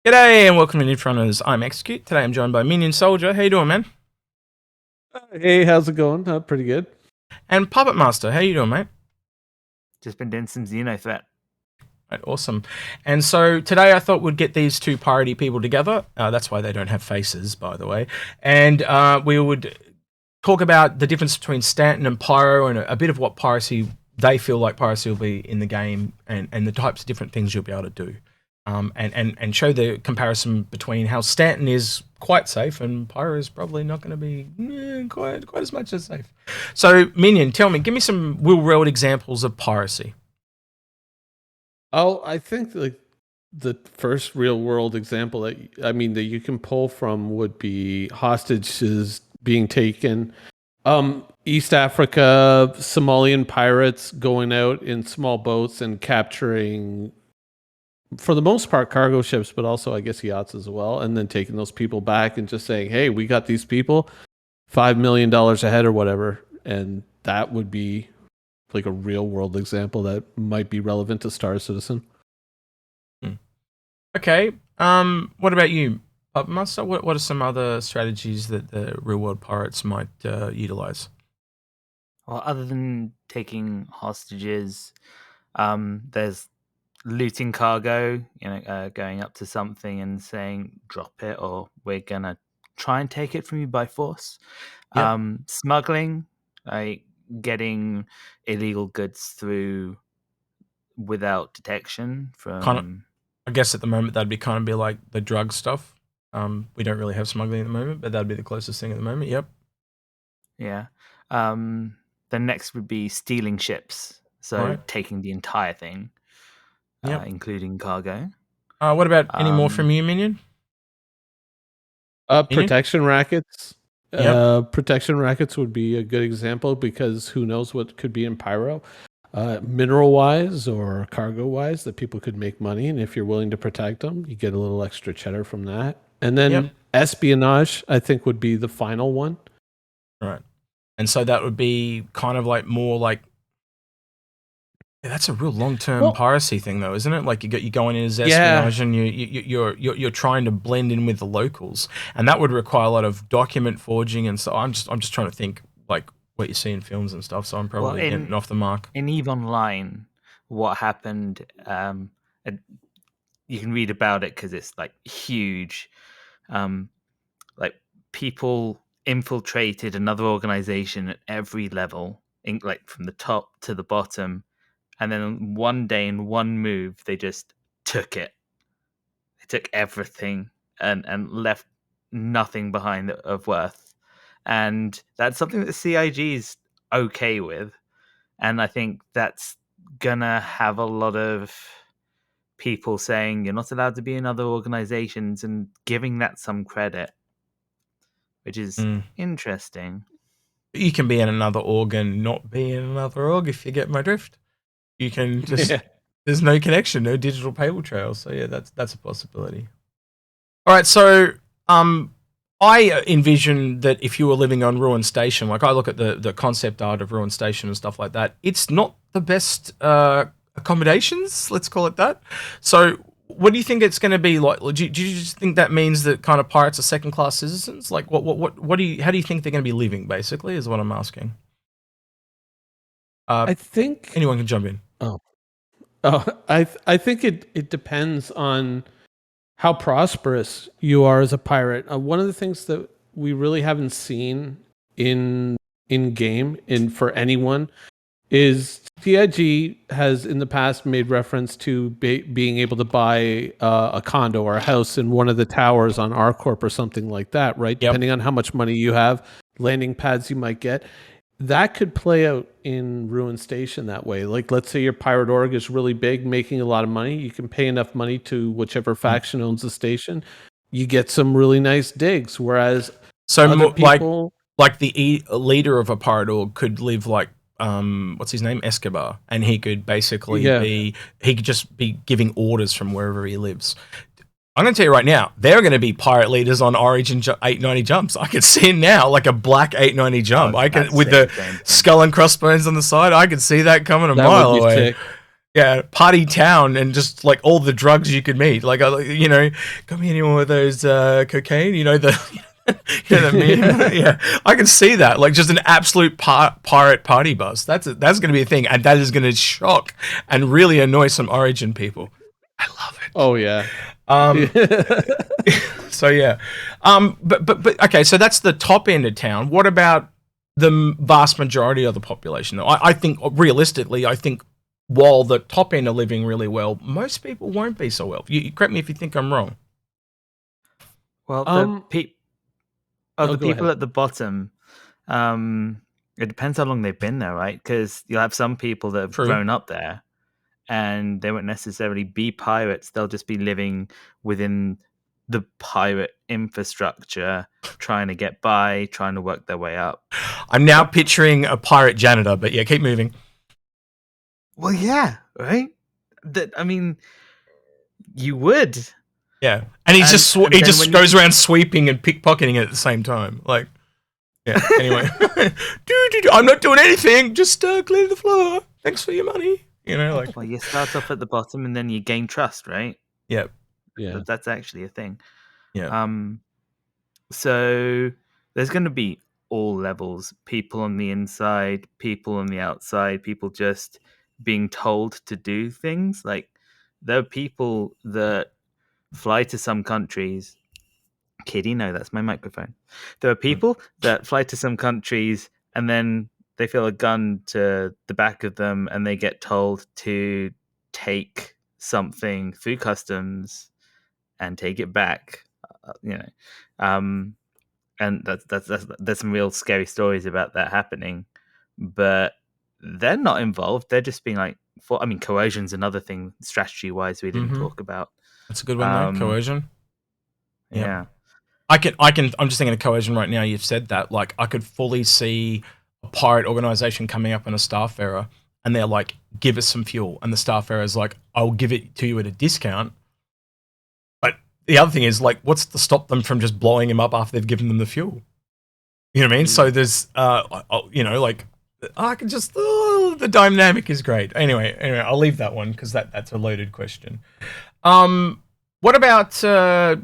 G'day and welcome to Inforunners. I'm Execute. Today I'm joined by MinionSoldier. How you doing, man? Hey, how's it going? Pretty good. And Puppet Master. How you doing, mate? Just been doing some Xeno threat. Right, awesome. And so today I thought we'd get these two Piracy people together. That's why they don't have faces, by the way. And we would talk about the difference between Stanton and Pyro and a bit of what Piracy they feel like Piracy will be in the game and the types of different things you'll be able to do. And show the comparison between how Stanton is quite safe and Pyro is probably not going to be quite as much as safe. So, Minion, tell me, give me some real-world examples of piracy. Oh, I think the first real-world example that you can pull from would be hostages being taken. East Africa, Somalian pirates going out in small boats and capturing, for the most part, cargo ships, but also I guess yachts as well, and then taking those people back and just saying, hey, we got these people, $5 million a head or whatever. And that would be like a real world example that might be relevant to Star Citizen. Okay. What about you, Master? What are some other strategies that the real world pirates might utilize? Well, other than taking hostages, there's looting cargo, going up to something and saying drop it or we're gonna try and take it from you by force. Yep. Smuggling, like getting illegal goods through without detection from I guess at the moment that'd be like the drug stuff. We don't really have smuggling at the moment, but that'd be the closest thing at the moment. Yep. Yeah. The next would be stealing ships, so taking the entire thing. Yep. Including cargo. What about any more from you, Minion? Protection rackets. Yep. Protection rackets would be a good example because who knows what could be in Pyro, mineral-wise or cargo-wise, that people could make money, and if you're willing to protect them, you get a little extra cheddar from that. And then espionage, I think, would be the final one. Right. And so that would be kind of like more like, that's a real long-term piracy thing, though, isn't it? Like you going in as espionage, and you're trying to blend in with the locals, and that would require a lot of document forging. And so I'm just trying to think like what you see in films and stuff. So I'm probably getting off the mark. In EVE Online, what happened? You can read about it because it's like huge. Like people infiltrated another organization at every level, like from the top to the bottom. And then one day in one move, they just took it. They took everything and left nothing behind of worth. And that's something that CIG is okay with. And I think that's going to have a lot of people saying you're not allowed to be in other organizations and giving that some credit, which is interesting. You can be in another org and not be in another org, if you get my drift. You can just there's no connection, no digital paper trail. So yeah, that's a possibility. All right, so I envision that if you were living on Ruin Station, like I look at the concept art of Ruin Station and stuff like that, it's not the best accommodations, let's call it that. So what do you think it's going to be like? Do you just think that means that kind of pirates are second-class citizens? Like how do you think they're going to be living, basically, is what I'm asking. I think anyone can jump in. I think it depends on how prosperous you are as a pirate. One of the things that we really haven't seen in game for anyone is CIG has in the past made reference to being able to buy a condo or a house in one of the towers on R-Corp or something like that, right? Yep. Depending on how much money you have, landing pads you might get. That could play out in Ruin Station that way. Like, let's say your pirate org is really big, making a lot of money. You can pay enough money to whichever faction owns the station. You get some really nice digs. Whereas other people, like the leader of a pirate org could live like what's his name, Escobar, and he could basically he could just be giving orders from wherever he lives. I'm going to tell you right now, there are going to be pirate leaders on Origin 890 jumps. I can see it now, like a black 890 jump. I can with the skull and crossbones on the side. I can see that coming a mile away. Yeah, party town and just like all the drugs you could meet. Like, you know, got me any more of those cocaine? You know, the the meme. Yeah, I can see that. Like, just an absolute pirate party bus. That's going to be a thing, and that is going to shock and really annoy some Origin people. I love it. Oh yeah. So yeah, but okay. So that's the top end of town. What about the vast majority of the population? I think realistically, while the top end are living really well, most people won't be so well. You correct me if you think I'm wrong. Well, the people ahead. at the bottom, it depends how long they've been there, right? Because you'll have some people that have grown up there, and they won't necessarily be pirates. They'll just be living within the pirate infrastructure, trying to get by, trying to work their way up. I'm now picturing a pirate janitor, but yeah, keep moving. Well, yeah, right? I mean, you would. Yeah, and he just goes around sweeping and pickpocketing at the same time. Like, yeah. Anyway, I'm not doing anything. Just clear the floor. Thanks for your money. You know, like. Well, you start off at the bottom and then you gain trust, right? Yeah. Yeah. That's actually a thing. Yeah. So there's going to be all levels: people on the inside, people on the outside, people just being told to do things. Like, there are people that fly to some countries. Kitty, no, that's my microphone. There are people that fly to some countries and then they feel a gun to the back of them and they get told to take something through customs and take it back. And there's some real scary stories about that happening, but they're not involved. They're just being like, coercion's another thing strategy wise we didn't talk about. That's a good one, though. Coercion. Yeah. I'm just thinking of coercion right now. You've said that. Like, I could fully see a pirate organization coming up in a Starfarer and they're like, give us some fuel. And the Starfarer is like, I'll give it to you at a discount. But the other thing is, like, what's to stop them from just blowing him up after they've given them the fuel? You know what I mean? So there's, like, I can just, the dynamic is great. Anyway, I'll leave that one because that's a loaded question. What about, I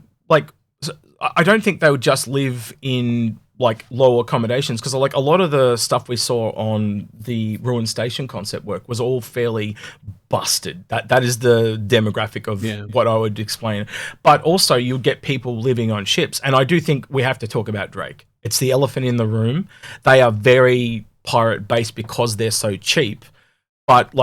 don't think they would just live in like low accommodations, because like a lot of the stuff we saw on the Ruined Station concept work was all fairly busted. That is the demographic of what I would explain. But also you'll get people living on ships, and I do think we have to talk about Drake. It's the elephant in the room. They are very pirate based because they're so cheap. But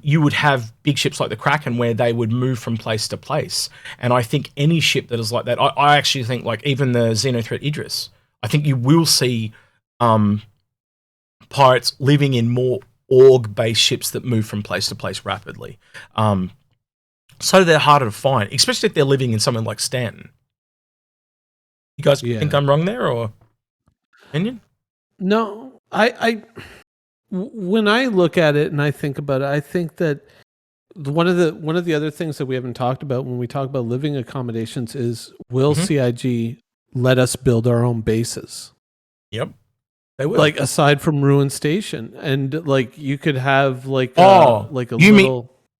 you would have big ships like the Kraken where they would move from place to place. And I think any ship that is like that, I actually think like even the Xenothreat Idris, I think you will see pirates living in more org-based ships that move from place to place rapidly. So they're harder to find, especially if they're living in something like Stanton. You guys think I'm wrong there, or opinion? No, when I look at it and I think about it, I think that one of the other things that we haven't talked about when we talk about living accommodations is, will CIG let us build our own bases? Yep, they will. Like, aside from Ruined Station, and like you could have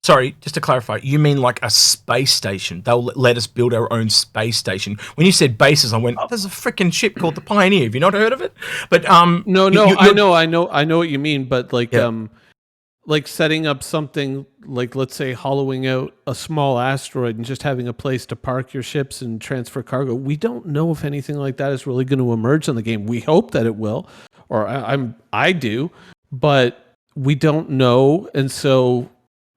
Sorry, just to clarify, you mean like a space station? They'll let us build our own space station. When you said bases, I went, "Oh, there's a freaking ship called the Pioneer. Have you not heard of it?" But no, I know what you mean. But like setting up something like, let's say, hollowing out a small asteroid and just having a place to park your ships and transfer cargo. We don't know if anything like that is really going to emerge in the game. We hope that it will, or I do, but we don't know, and so.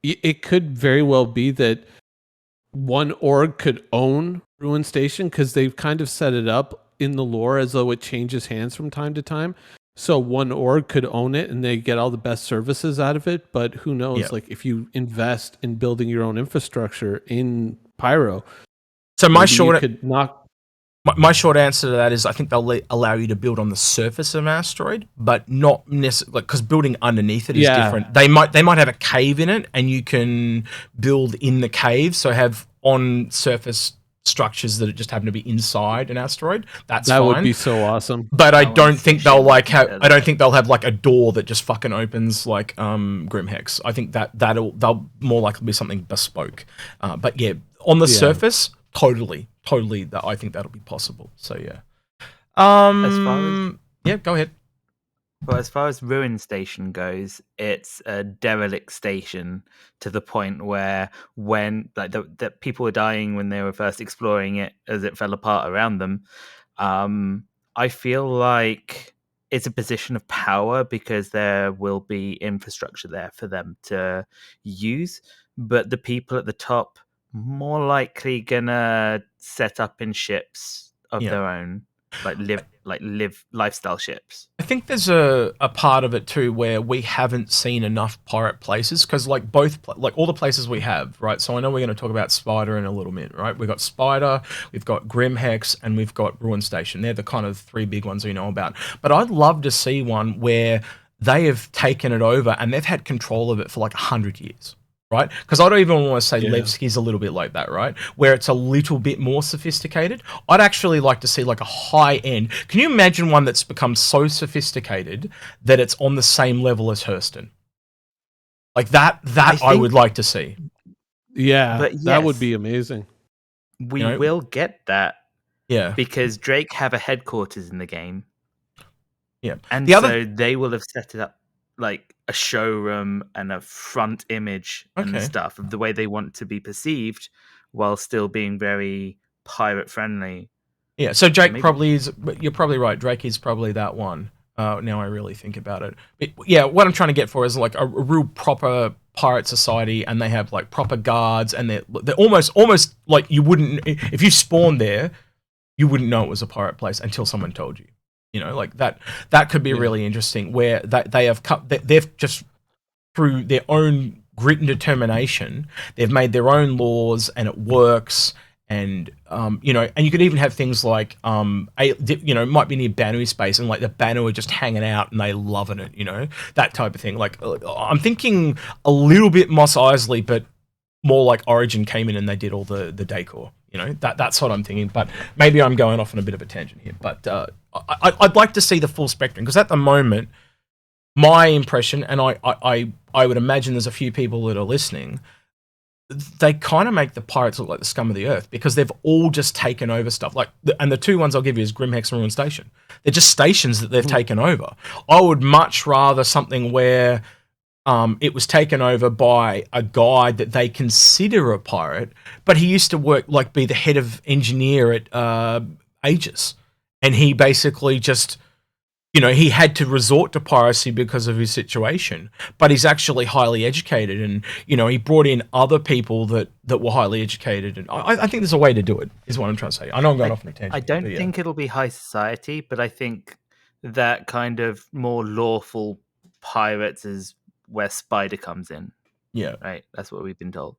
It could very well be that one org could own Ruined Station, because they've kind of set it up in the lore as though it changes hands from time to time. So one org could own it and they get all the best services out of it. But who knows? Yeah. Like, if you invest in building your own infrastructure in Pyro, so my short answer to that is, I think they'll allow you to build on the surface of an asteroid, but not necessarily, because building underneath it is different. They might have a cave in it, and you can build in the cave, so have on surface structures that just happen to be inside an asteroid. That fine. Would be so awesome. But I don't think they'll like have. I don't think they'll have like a door that just fucking opens like Grimhex. I think they'll more likely be something bespoke. But yeah, on the surface, totally. I think that'll be possible. So yeah. Yeah, go ahead. Well, as far as Ruin Station goes, it's a derelict station to the point where when like the people were dying when they were first exploring it as it fell apart around them. I feel like it's a position of power because there will be infrastructure there for them to use, but the people at the top more likely gonna set up in ships of their own, live lifestyle ships. I think there's a part of it too where we haven't seen enough pirate places because like all the places we have, right? So I know we're going to talk about Spider in a little bit, right? We've got Spider, we've got Grimhex, and we've got Ruin Station. They're the kind of three big ones we know about. But I'd love to see one where they have taken it over and they've had control of it for like 100 years. Right? Because I don't even want to say Levski's a little bit like that, right? Where it's a little bit more sophisticated. I'd actually like to see like a high end. Can you imagine one that's become so sophisticated that it's on the same level as Hurston? Like that I would like to see. Yeah, but that would be amazing. We will get that. Yeah. Because Drake have a headquarters in the game. Yeah. And so they will have set it up like a showroom and a front image and stuff of the way they want to be perceived while still being very pirate friendly. Yeah, so Drake probably is, you're probably right, Drake is probably that one. Now I really think about it. Yeah, what I'm trying to get for is like a real proper pirate society, and they have like proper guards, and they're almost like you wouldn't, if you spawned there, you wouldn't know it was a pirate place until someone told you. You know, like that could be really interesting where they've just through their own grit and determination, they've made their own laws and it works. And, and you could even have things like, might be near Banu space and like the Banu are just hanging out and they loving it, that type of thing. Like I'm thinking a little bit Mos Eisley, but more like Origin came in and they did all the decor. That's what I'm thinking, but maybe I'm going off on a bit of a tangent here. But I'd like to see the full spectrum because at the moment, my impression, and I would imagine there's a few people that are listening, they kind of make the pirates look like the scum of the earth because they've all just taken over stuff. And the two ones I'll give you is Grimhex and Ruin Station. They're just stations that they've taken over. I would much rather something where it was taken over by a guy that they consider a pirate, but he used to be the head of engineer at Aegis. And he basically just, he had to resort to piracy because of his situation, but he's actually highly educated. And, he brought in other people that were highly educated. And I think there's a way to do it, is what I'm trying to say. I know I'm going off on a tangent. I don't think it'll be high society, but I think that kind of more lawful pirates is where Spider comes in. Yeah. Right? That's what we've been told.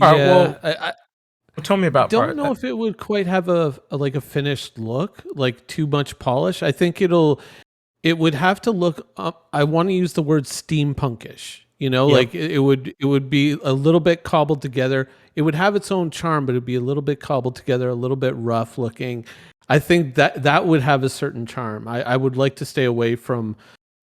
All right, well, tell me about. Don't know if it would quite have a finished look, like too much polish. I think it would have to look. I want to use the word steampunkish. Like it would be a little bit cobbled together. It would have its own charm, but it'd be a little bit cobbled together, a little bit rough looking. I think that would have a certain charm. I would like to stay away from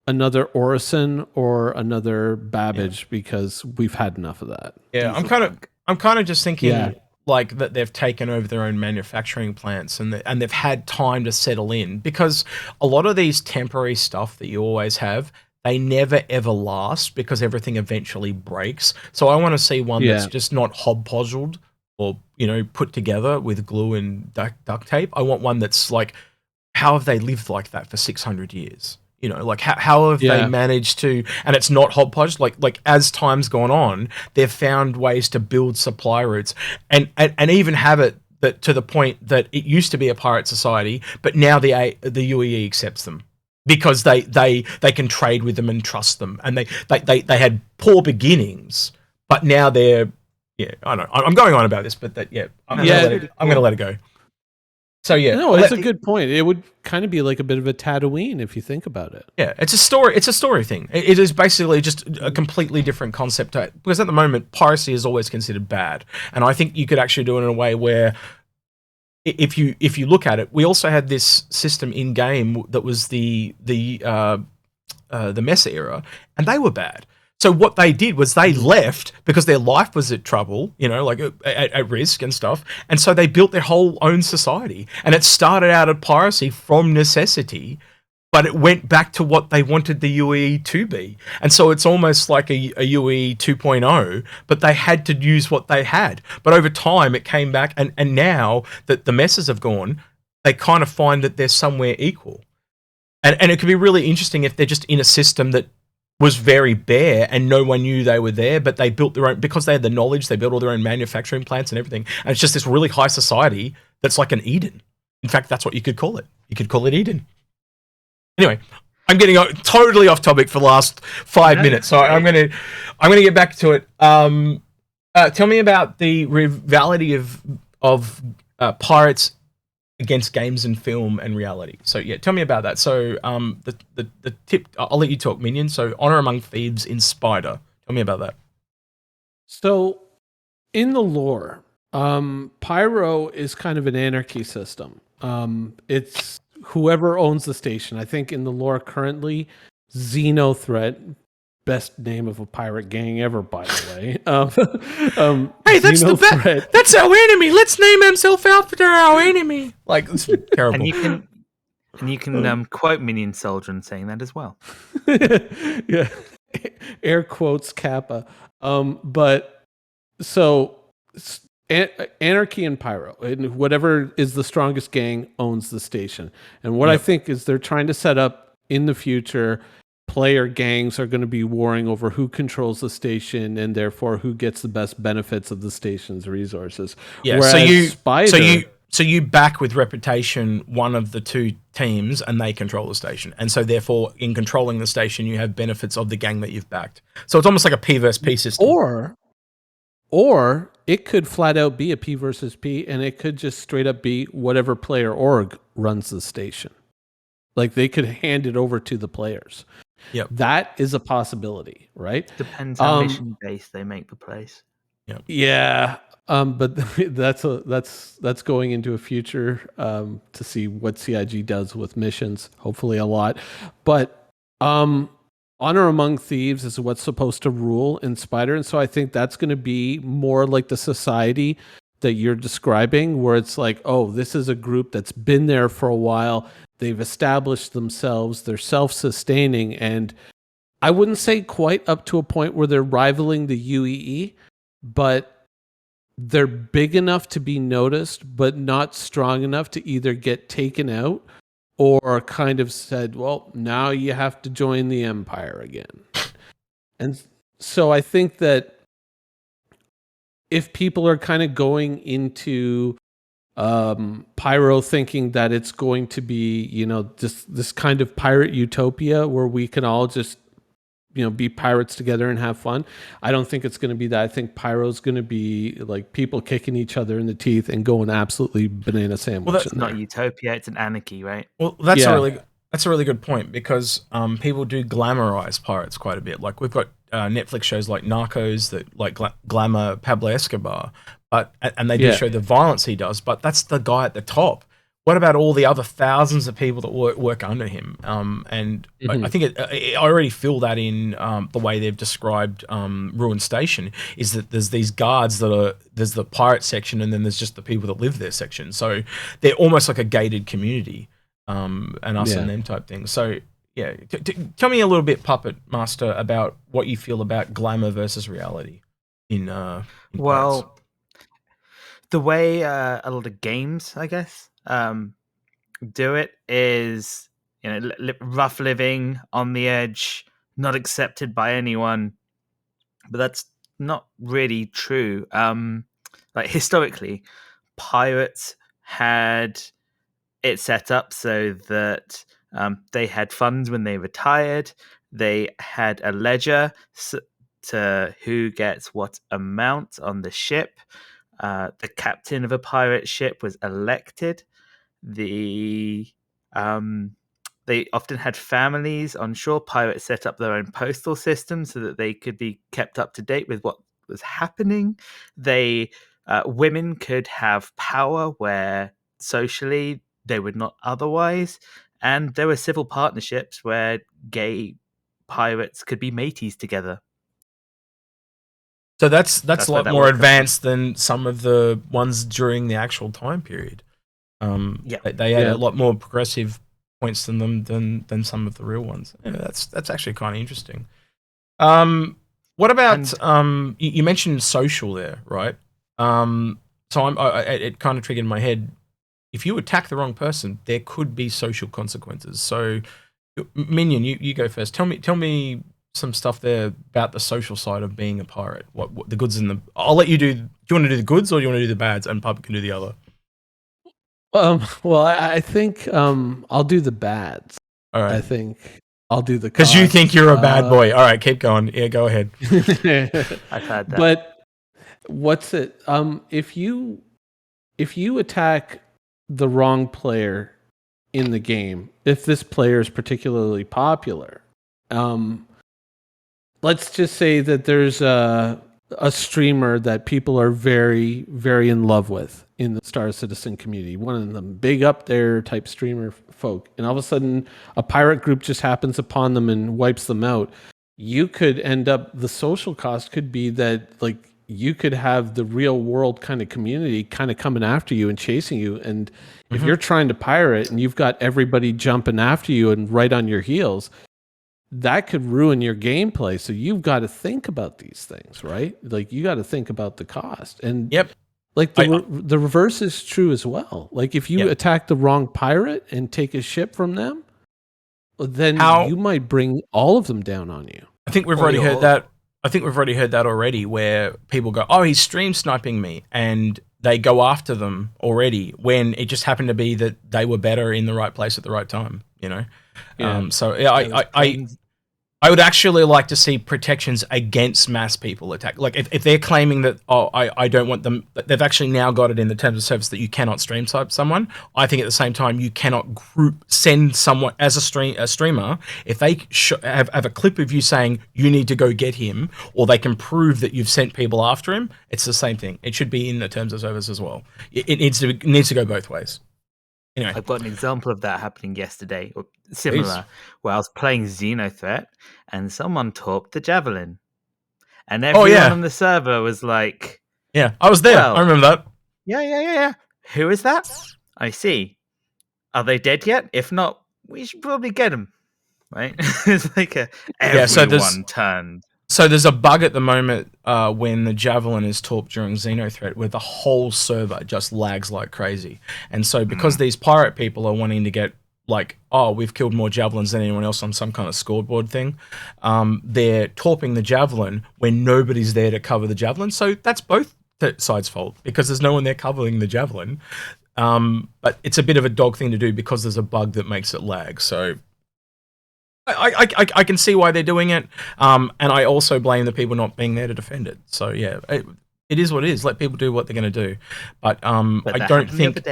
another Orison or another Babbage because we've had enough of that. Yeah, I'm kind of just thinking like that they've taken over their own manufacturing plants and they've had time to settle in, because a lot of these temporary stuff that you always have, they never ever last because everything eventually breaks. So I want to see one that's just not hobpozzled or put together with glue and duct tape. I want one that's like, how have they lived like that for 600 years? Like how have they managed to, and it's not hodgepodge, like as time's gone on, they've found ways to build supply routes and even have it that to the point that it used to be a pirate society, but now the UEE accepts them because they can trade with them and trust them. And they had poor beginnings, but now they're, I don't know. I'm going on about this, but I'm going to let it go. So no, it's a good point. It would kind of be like a bit of a Tatooine if you think about it. Yeah, it's a story. It's a story thing. It is basically just a completely different concept because at the moment, piracy is always considered bad, and I think you could actually do it in a way where if you look at it, we also had this system in game that was the Mesa era, and they were bad. So what they did was they left because their life was at trouble, like at risk and stuff. And so they built their whole own society. And it started out at piracy from necessity, but it went back to what they wanted the UEE to be. And so it's almost like a UEE 2.0, but they had to use what they had. But over time, it came back. And now that the messes have gone, they kind of find that they're somewhere equal. And it could be really interesting if they're just in a system that was very bare and no one knew they were there, but they built their own, because they had the knowledge, they built all their own manufacturing plants and everything. And it's just this really high society that's like an Eden. In fact, that's what you could call it. You could call it Eden. Anyway, I'm getting totally off topic for the last 5 minutes, so I'm gonna get back to it. Tell me about the rivalry of pirates against games and film and reality. So yeah, tell me about that. So the tip, I'll let you talk, Minion. So Honor Among Thieves in Spider. Tell me about that. So in the lore, Pyro is kind of an anarchy system. It's whoever owns the station. I think in the lore currently, Xenothreat, best name of a pirate gang ever, by the way. Hey, that's the best. That's our enemy. Let's name himself after our enemy. Like, it's terrible. And you can quote MinionSoldier and saying that as well. Yeah, air quotes Kappa. But so anarchy and Pyro, and whatever is the strongest gang owns the station. And what I think is they're trying to set up in the future. Player gangs are going to be warring over who controls the station and therefore who gets the best benefits of the station's resources. Yeah, whereas so you back with reputation one of the two teams and they control the station. And so therefore in controlling the station you have benefits of the gang that you've backed. So it's almost like a P versus P system. Or it could flat out be a P versus P, and it could just straight up be whatever player org runs the station. Like they could hand it over to the players. Yep. That is a possibility, right? Depends how mission based they make the place. Yeah. But that's going into a future to see what CIG does with missions. Hopefully a lot. But Honor Among Thieves is what's supposed to rule in Spider, and so I think that's going to be more like the society that you're describing, where it's like, oh, this is a group that's been there for a while. They've established themselves. They're self-sustaining. And I wouldn't say quite up to a point where they're rivaling the UEE, but they're big enough to be noticed, but not strong enough to either get taken out or kind of said, well, now you have to join the Empire again. And so I think that if people are kind of going into Pyro thinking that it's going to be, this kind of pirate utopia where we can all just, be pirates together and have fun. I don't think it's going to be that. I think Pyro's going to be like people kicking each other in the teeth and going absolutely banana sandwich. Well, that's not utopia. It's an anarchy, right? Well, that's a really good point, because people do glamorize pirates quite a bit. Like we've got Netflix shows like Narcos that like glamour Pablo Escobar, and they do show the violence he does. But that's the guy at the top. What about all the other thousands of people that work under him? I think I already feel that in the way they've described Ruined Station, is that there's these guards there's the pirate section, and then there's just the people that live there section. So they're almost like a gated community, and us and them type thing. So yeah, tell me a little bit, Puppet Master, about what you feel about glamour versus reality in pirates. The way a lot of games, I guess, do it is, rough living, on the edge, not accepted by anyone. But that's not really true. Like historically, pirates had it set up so that they had funds when they retired. They had a ledger to who gets what amount on the ship. The captain of a pirate ship was elected. They often had families on shore. Pirates set up their own postal system so that they could be kept up to date with what was happening. Women could have power where socially they would not otherwise. And there were civil partnerships where gay pirates could be mateys together. So that's a That's where lot that more word comes from. advanced than some of the ones during the actual time period. Yeah. They had Yeah. a lot more progressive points than them than some of the real ones. Yeah, that's actually kind of interesting. What about you mentioned social there, right? So it kind of triggered in my head. If you attack the wrong person, there could be social consequences. So, Minion, you go first. Tell me some stuff there about the social side of being a pirate. What the goods and the. I'll let you do. Do you want to do the goods or do you want to do the bads? And Puppet can do the other. Well, I think I'll do the bads. All right. I think I'll do the because you think you're a bad costs. boy. All right, keep going. Yeah, go ahead. I've had that. But what's it? If you attack the wrong player in the game, if this player is particularly popular, let's just say that there's a streamer that people are very, very in love with in the Star Citizen community, one of them big up there type streamer folk, and all of a sudden a pirate group just happens upon them and wipes them out. You could end up, the social cost could be that, like, you could have the real world kind of community kind of coming after you and chasing you. And if you're trying to pirate and you've got everybody jumping after you and right on your heels, that could ruin your gameplay. So you've got to think about these things, right? Like, you got to think about the cost. And Yep. like the reverse is true as well. Like, if you attack the wrong pirate and take a ship from them, then you might bring all of them down on you. I think we've already heard that. I think we've already heard that already, where people go, "Oh, he's stream sniping me," and they go after them already when it just happened to be that they were better in the right place at the right time. You know. Yeah. So yeah, I would actually like to see protections against mass people attack. Like, if they're claiming that, I don't want them, they've actually now got it in the terms of service that you cannot stream snipe someone. I think at the same time you cannot send someone as a streamer. If they have a clip of you saying you need to go get him, or they can prove that you've sent people after him, it's the same thing. It should be in the terms of service as well. It needs to go both ways. Anyway. I've got an example of that happening yesterday, or similar, where I was playing Xenothreat and someone torped the Javelin. And everyone on the server was like... Yeah, I was there. Well, I remember that. Yeah. Who is that? I see. Are they dead yet? If not, we should probably get them. Right? It's like everyone turned. So there's a bug at the moment when the Javelin is torped during Xenothreat where the whole server just lags like crazy. And so because these pirate people are wanting to get, like, oh, we've killed more Javelins than anyone else on some kind of scoreboard thing, they're torping the Javelin when nobody's there to cover the Javelin. So that's both sides' fault because there's no one there covering the Javelin. But it's a bit of a dog thing to do because there's a bug that makes it lag. So... I can see why they're doing it, and I also blame the people not being there to defend it. So yeah, it is what it is. Let people do what they're going to do, but I don't think.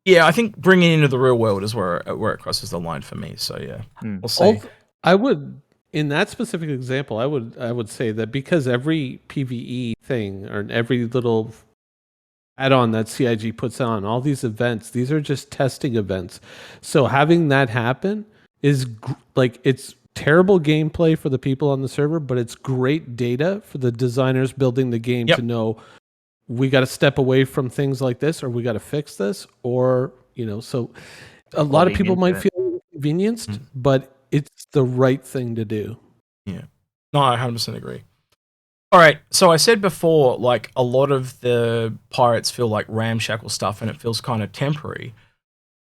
Yeah, I think bringing it into the real world is where it crosses the line for me. So yeah, we'll see. I would, in that specific example, I would say that because every PvE thing or every little add-on that CIG puts on, all these events, these are just testing events. So having that happen is it's terrible gameplay for the people on the server, but it's great data for the designers building the game to know we got to step away from things like this, or we got to fix this, or so a lot of people might feel inconvenienced, but it's the right thing to do. Yeah, no, I 100% agree. All right, so I said before, like, a lot of the pirates feel like ramshackle stuff, and it feels kind of temporary.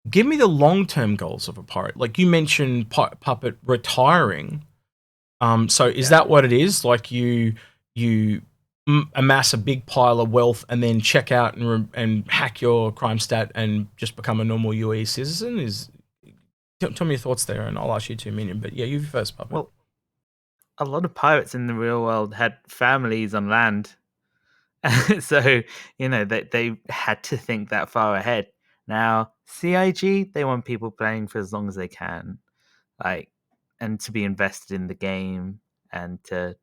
Give me the long-term goals of a pirate. Like you mentioned, Puppet retiring. So is that what it is? Like you amass a big pile of wealth and then check out and hack your crime stat and just become a normal UAE citizen? Tell me your thoughts there, and I'll ask you 2 Minion. But yeah, you first, Puppet. Well, a lot of pirates in the real world had families on land, so they had to think that far ahead. Now, CIG, they want people playing for as long as they can, and to be invested in the game and to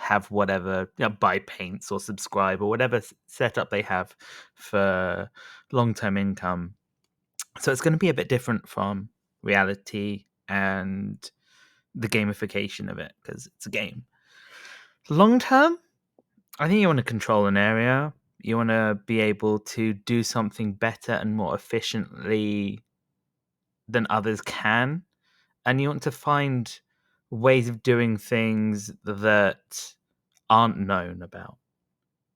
have whatever, buy paints or subscribe or whatever setup they have for long-term income. So it's going to be a bit different from reality and the gamification of it because it's a game. Long term, I think you want to control an area. You want to be able to do something better and more efficiently than others can. And you want to find ways of doing things that aren't known about.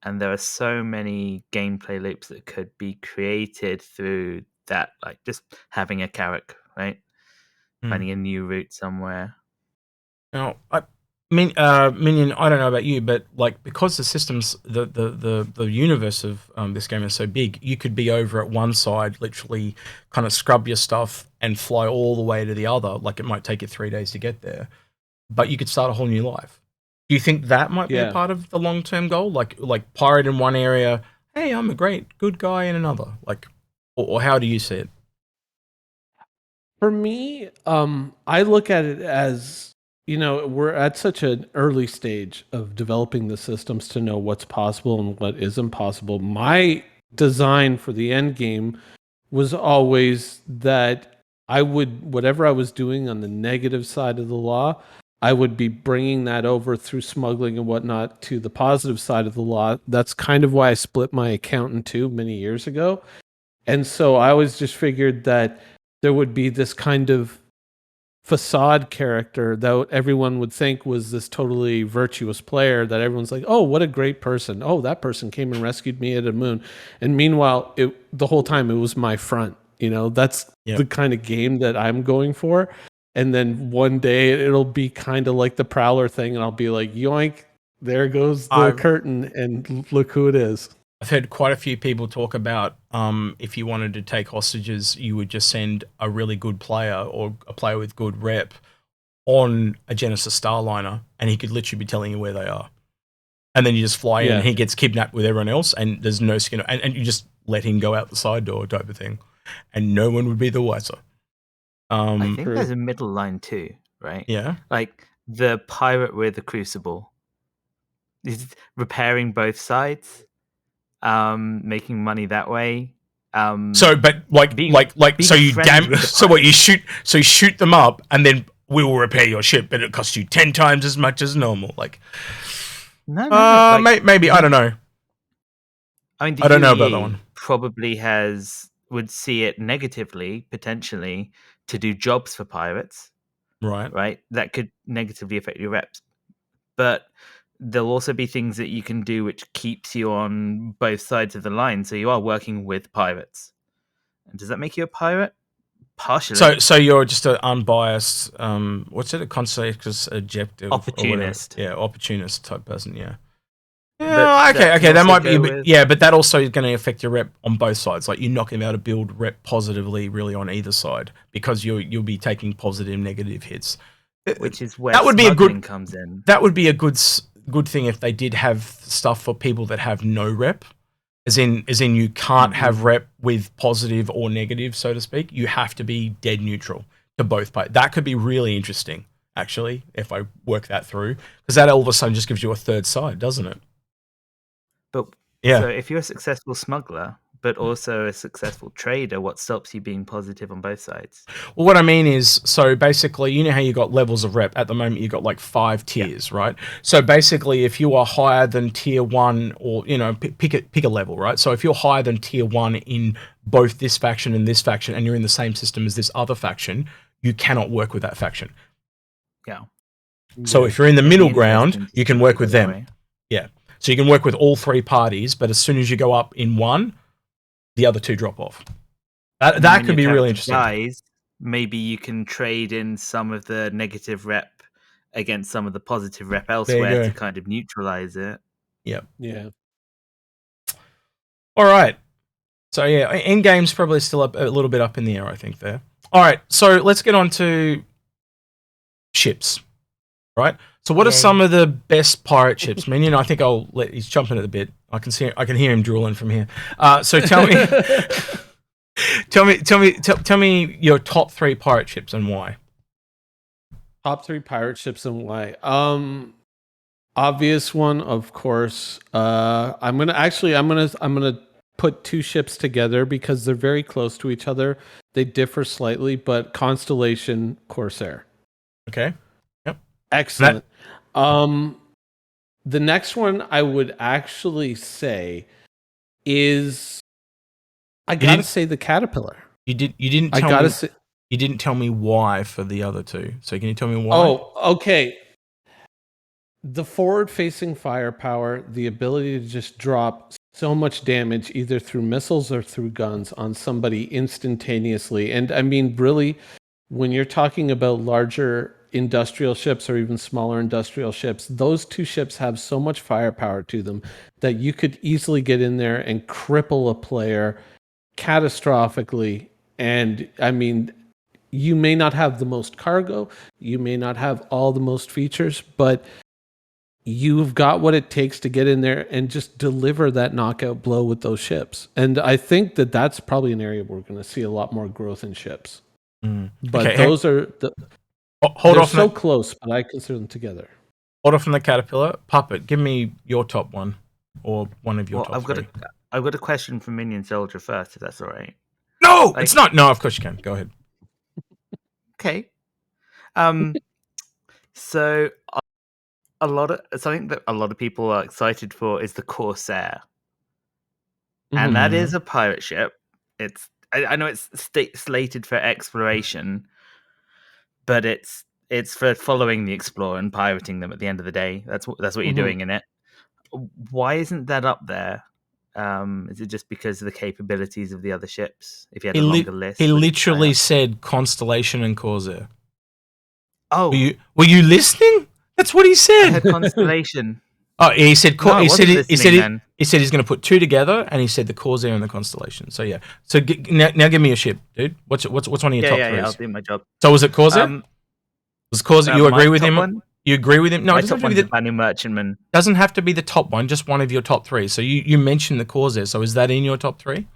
And there are so many gameplay loops that could be created through that, like just having a carrot, right? Finding a new route somewhere. Now, Minion, I don't know about you, but like because the systems, the universe of this game is so big, you could be over at one side, literally kind of scrub your stuff and fly all the way to the other. Like it might take you 3 days to get there, but you could start a whole new life. Do you think that might be a part of the long-term goal? Like pirate in one area, hey, I'm a good guy in another. Like, or how do you see it? For me, I look at it as, we're at such an early stage of developing the systems to know what's possible and what isn't possible. My design for the end game was always that whatever I was doing on the negative side of the law, I would be bringing that over through smuggling and whatnot to the positive side of the law. That's kind of why I split my account in two many years ago. And so I always just figured that there would be this kind of facade character that everyone would think was this totally virtuous player that everyone's like, oh, what a great person. Oh, that person came and rescued me at a moon. And meanwhile, the whole time it was my front. That's the kind of game that I'm going for. And then one day it'll be kind of like the Prowler thing, and I'll be like, yoink, there goes the curtain, and look who it is. I've heard quite a few people talk about if you wanted to take hostages, you would just send a really good player or a player with good rep on a Genesis Starliner, and he could literally be telling you where they are. And then you just fly in, and he gets kidnapped with everyone else, and there's no skin, and you just let him go out the side door type of thing, and no one would be the wiser. I think there's a middle line too, right? Yeah. Like the pirate with the crucible is repairing both sides, making money that way. So you shoot them up, and then we will repair your ship, but it costs you 10 times as much as normal. Like, maybe I don't know. I mean, I don't know about that one. Probably would see it negatively potentially to do jobs for pirates, right? That could negatively affect your reps, but there'll also be things that you can do which keeps you on both sides of the line, so you are working with pirates. And does that make you a pirate? Partially. So you're just an unbiased what's it, a conscientious objective, opportunist. Opportunist type person. Okay, that might be but that also is going to affect your rep on both sides. Like you're not going to be able to build rep positively really on either side because you'll be taking positive negative hits, which is where smuggling comes in. That would be a good thing if they did have stuff for people that have no rep, as in you can't have rep with positive or negative, so to speak. You have to be dead neutral to both parties. That could be really interesting, actually, if I work that through, because that all of a sudden just gives you a third side, doesn't it? But so if you're a successful smuggler, but also a successful trader, what stops you being positive on both sides? Well, what I mean is, so basically, you know how you got levels of rep? At the moment, you got like 5 tiers, right? So basically, if you are higher than tier 1, or, pick a level, right? So if you're higher than tier 1 in both this faction and this faction, and you're in the same system as this other faction, you cannot work with that faction. Yeah. So if you're in the middle ground, you can work with them. Yeah. So you can work with all 3 parties, but as soon as you go up in one, the other 2 drop off. That could be really interesting. Dies, maybe you can trade in some of the negative rep against some of the positive rep elsewhere to kind of neutralize it. Yep. Yeah. All right. So end game's probably still a little bit up in the air, I think, there. All right. So let's get on to ships. Right. So what are some of the best pirate ships? Minion, I think he's chomping at the bit. I can hear him drooling from here. So tell me your top 3 pirate ships and why. Top 3 pirate ships and why. Obvious one, of course. I'm gonna put two ships together because they're very close to each other. They differ slightly, but Constellation, Corsair. Okay. Yep. Excellent. The next one I would actually say is I gotta say the Caterpillar. You didn't tell me why for the other two. So can you tell me why? Oh, okay. The forward-facing firepower, the ability to just drop so much damage either through missiles or through guns on somebody instantaneously. And I mean, really, when you're talking about larger industrial ships or even smaller industrial ships, those two ships have so much firepower to them that you could easily get in there and cripple a player catastrophically. And I mean, you may not have the most cargo, you may not have all the most features, but you've got what it takes to get in there and just deliver that knockout blow with those ships. And I think that that's probably an area where we're going to see a lot more growth in ships. But Okay, those are they're so close, but I consider them together. Hold off on the Caterpillar. Puppet, give me your top one or one of your top three. I've got a question for MinionSoldier first, if that's all right. No, it's not. No, of course you can. Go ahead. Okay. So something that a lot of people are excited for is the Corsair, and that is a pirate ship. I know it's slated for exploration, but it's for following the explorer and pirating them at the end of the day. That's what you're doing in it. Why isn't that up there? Is it just because of the capabilities of the other ships? If you had a longer list, he literally said Constellation and Corsair. Oh, were you listening? That's what he said. I had Constellation. Oh, he said. No, he said he's going to put two together, and he said the Corsair and the Constellation. So yeah. So now give me a ship, dude. What's one of your top threes? Yeah, I'll do my job. So was it Corsair? Was Corsair? You agree with him? One? You agree with him? No, my it doesn't top have to be the Banu Merchantman. Doesn't have to be the top one. Just one of your top three. So you mentioned the Corsair. So is that in your top three?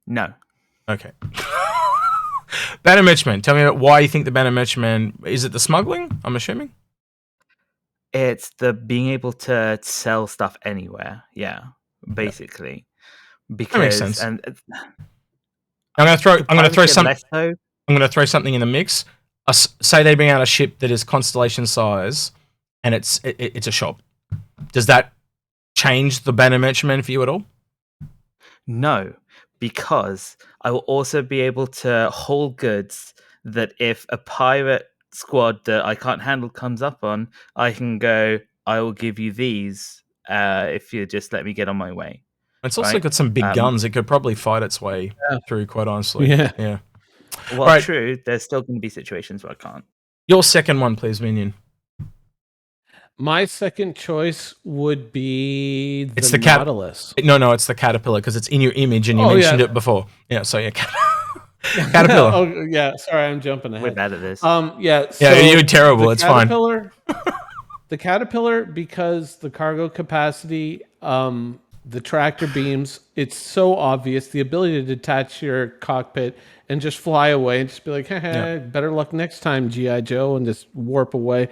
No. Okay. Banu Merchantman. Tell me about why you think the Banu Merchantman. Is it the smuggling? I'm assuming. It's the being able to sell stuff anywhere. Yeah, basically. Because that makes sense. And I'm going to throw something in the mix. Say they bring out a ship that is Constellation size, and it's a shop. Does that change the Banu Merchantman for you at all? No, because I will also be able to hold goods that if a pirate squad that I can't handle comes up on, I can go, I will give you these if you just let me get on my way. It's also got some big guns. It could probably fight its way through, quite honestly. Yeah. Well, true. There's still going to be situations where I can't. Your second one, please, Minion. My second choice would be the Nautilus. No, it's the Caterpillar because it's in your image and you mentioned it before. Yeah, so yeah. Caterpillar. Oh, yeah. Sorry, I'm jumping ahead. We're bad at this. So you're terrible. It's fine. The Caterpillar, because the cargo capacity, the tractor beams, it's so obvious. The ability to detach your cockpit and just fly away and just be like, better luck next time, G.I. Joe, and just warp away.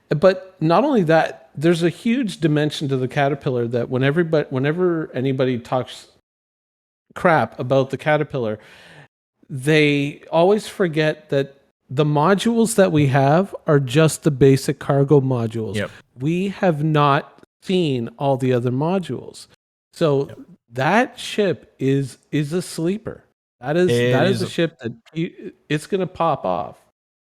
But not only that, there's a huge dimension to the Caterpillar that whenever anybody talks crap about the Caterpillar, they always forget that the modules that we have are just the basic cargo modules. Yep. We have not seen all the other modules. So that ship is a sleeper. That is a ship that it's going to pop off.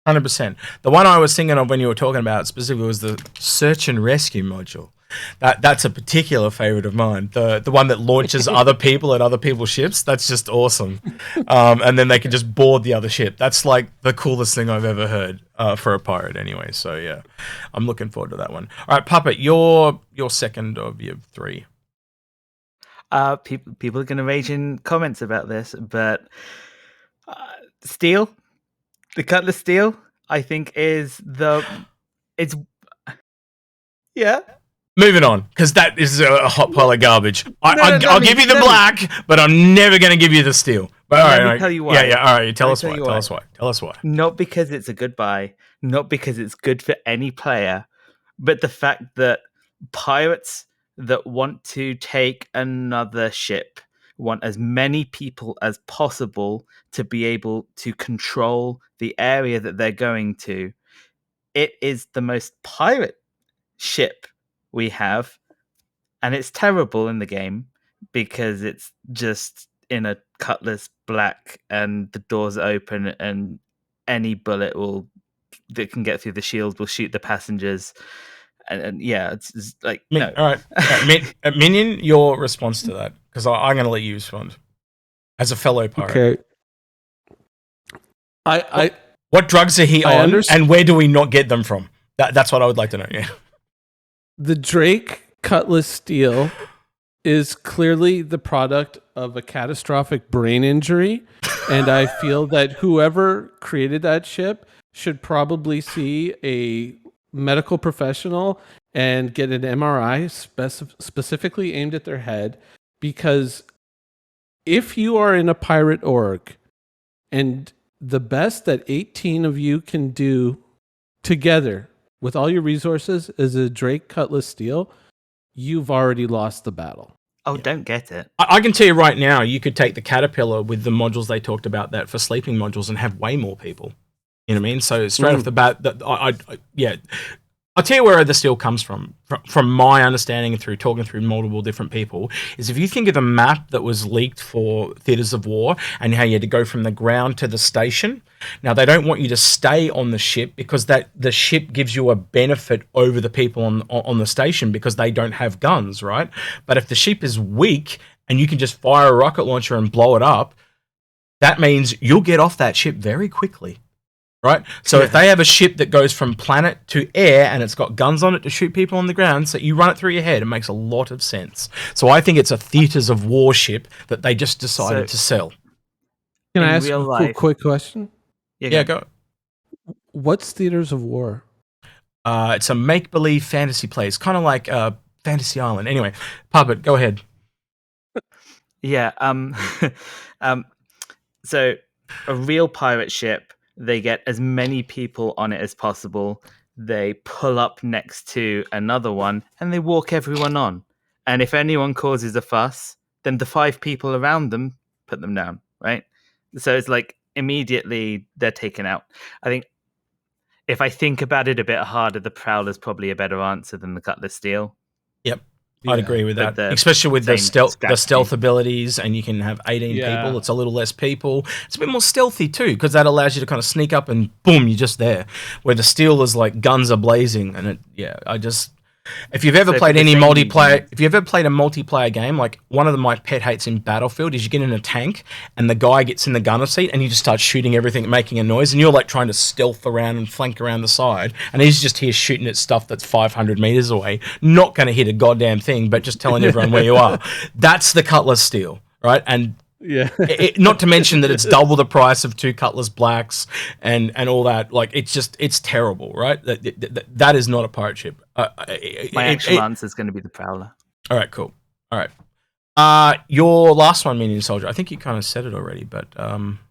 100%. The one I was thinking of when you were talking about it specifically was the search and rescue module. That's a particular favorite of mine. The one that launches other people at other people's ships. That's just awesome. And then they can just board the other ship. That's like the coolest thing I've ever heard for a pirate anyway. So yeah, I'm looking forward to that one. All right, Puppet, your second of your three. People are going to rage in comments about this, but Steel, the Cutlass Steel, I think it's Moving on, because that is a hot pile of garbage. I'll give you the black, but I'm never going to give you the steel. But let me tell you why. Yeah. All right, tell us why. Not because it's a good buy, not because it's good for any player, but the fact that pirates that want to take another ship want as many people as possible to be able to control the area that they're going to. It is the most pirate ship we have, and it's terrible in the game because it's just in a Cutlass black and the doors are open and any bullet that can get through the shield will shoot the passengers. And yeah, it's like no. All right. Minion, your response to that, because I'm going to let you respond as a fellow pirate. Okay. What drugs are he on, and where do we not get them from? That's what I would like to know. Yeah. The Drake Cutlass steel is clearly the product of a catastrophic brain injury, and I feel that whoever created that ship should probably see a medical professional and get an MRI specifically aimed at their head, because if you are in a pirate org and the best that 18 of you can do together with all your resources is a Drake Cutlass steel, you've already lost the battle. Oh, yeah. Don't get it. I can tell you right now, you could take the Caterpillar with the modules they talked about that for sleeping modules and have way more people. You know what I mean? So straight off the bat, I'll tell you where the steel comes from. From my understanding and through talking through multiple different people, is if you think of the map that was leaked for Theatres of War and how you had to go from the ground to the station. Now, they don't want you to stay on the ship because the ship gives you a benefit over the people on the station because they don't have guns, right? But if the ship is weak and you can just fire a rocket launcher and blow it up, that means you'll get off that ship very quickly. Right? So if they have a ship that goes from planet to air and it's got guns on it to shoot people on the ground, so you run it through your head, it makes a lot of sense. So I think it's a Theatres of War ship that they just decided to sell. Can I ask a quick question? Yeah, go. What's Theatres of War? It's a make-believe fantasy place, kind of like Fantasy Island. Anyway, Puppet, go ahead. Yeah. So a real pirate ship, they get as many people on it as possible. They pull up next to another one and they walk everyone on. And if anyone causes a fuss, then the 5 people around them put them down, right? So it's like immediately they're taken out. I think if I think about it a bit harder, the Prowler's probably a better answer than the Cutlass Steel. Yep. I'd agree with that, especially with the stealth abilities, and you can have 18 people. It's a little less people. It's a bit more stealthy too, because that allows you to kind of sneak up and boom, you're just there. Where the steel is like guns are blazing, and if you've ever played any multiplayer, if you've ever played a multiplayer game, like one of my pet hates in Battlefield is you get in a tank and the guy gets in the gunner seat and he just starts shooting everything, making a noise, and you're like trying to stealth around and flank around the side, and he's just here shooting at stuff that's 500 meters away, not going to hit a goddamn thing, but just telling everyone where you are. That's the Cutlass steel, right? And not to mention that it's double the price of 2 Cutlass blacks and all that. Like it's terrible, right? That is not a pirate ship. My actual answer is going to be the Prowler. All right, cool. All right. Your last one, MinionSoldier. I think you kind of said it already, but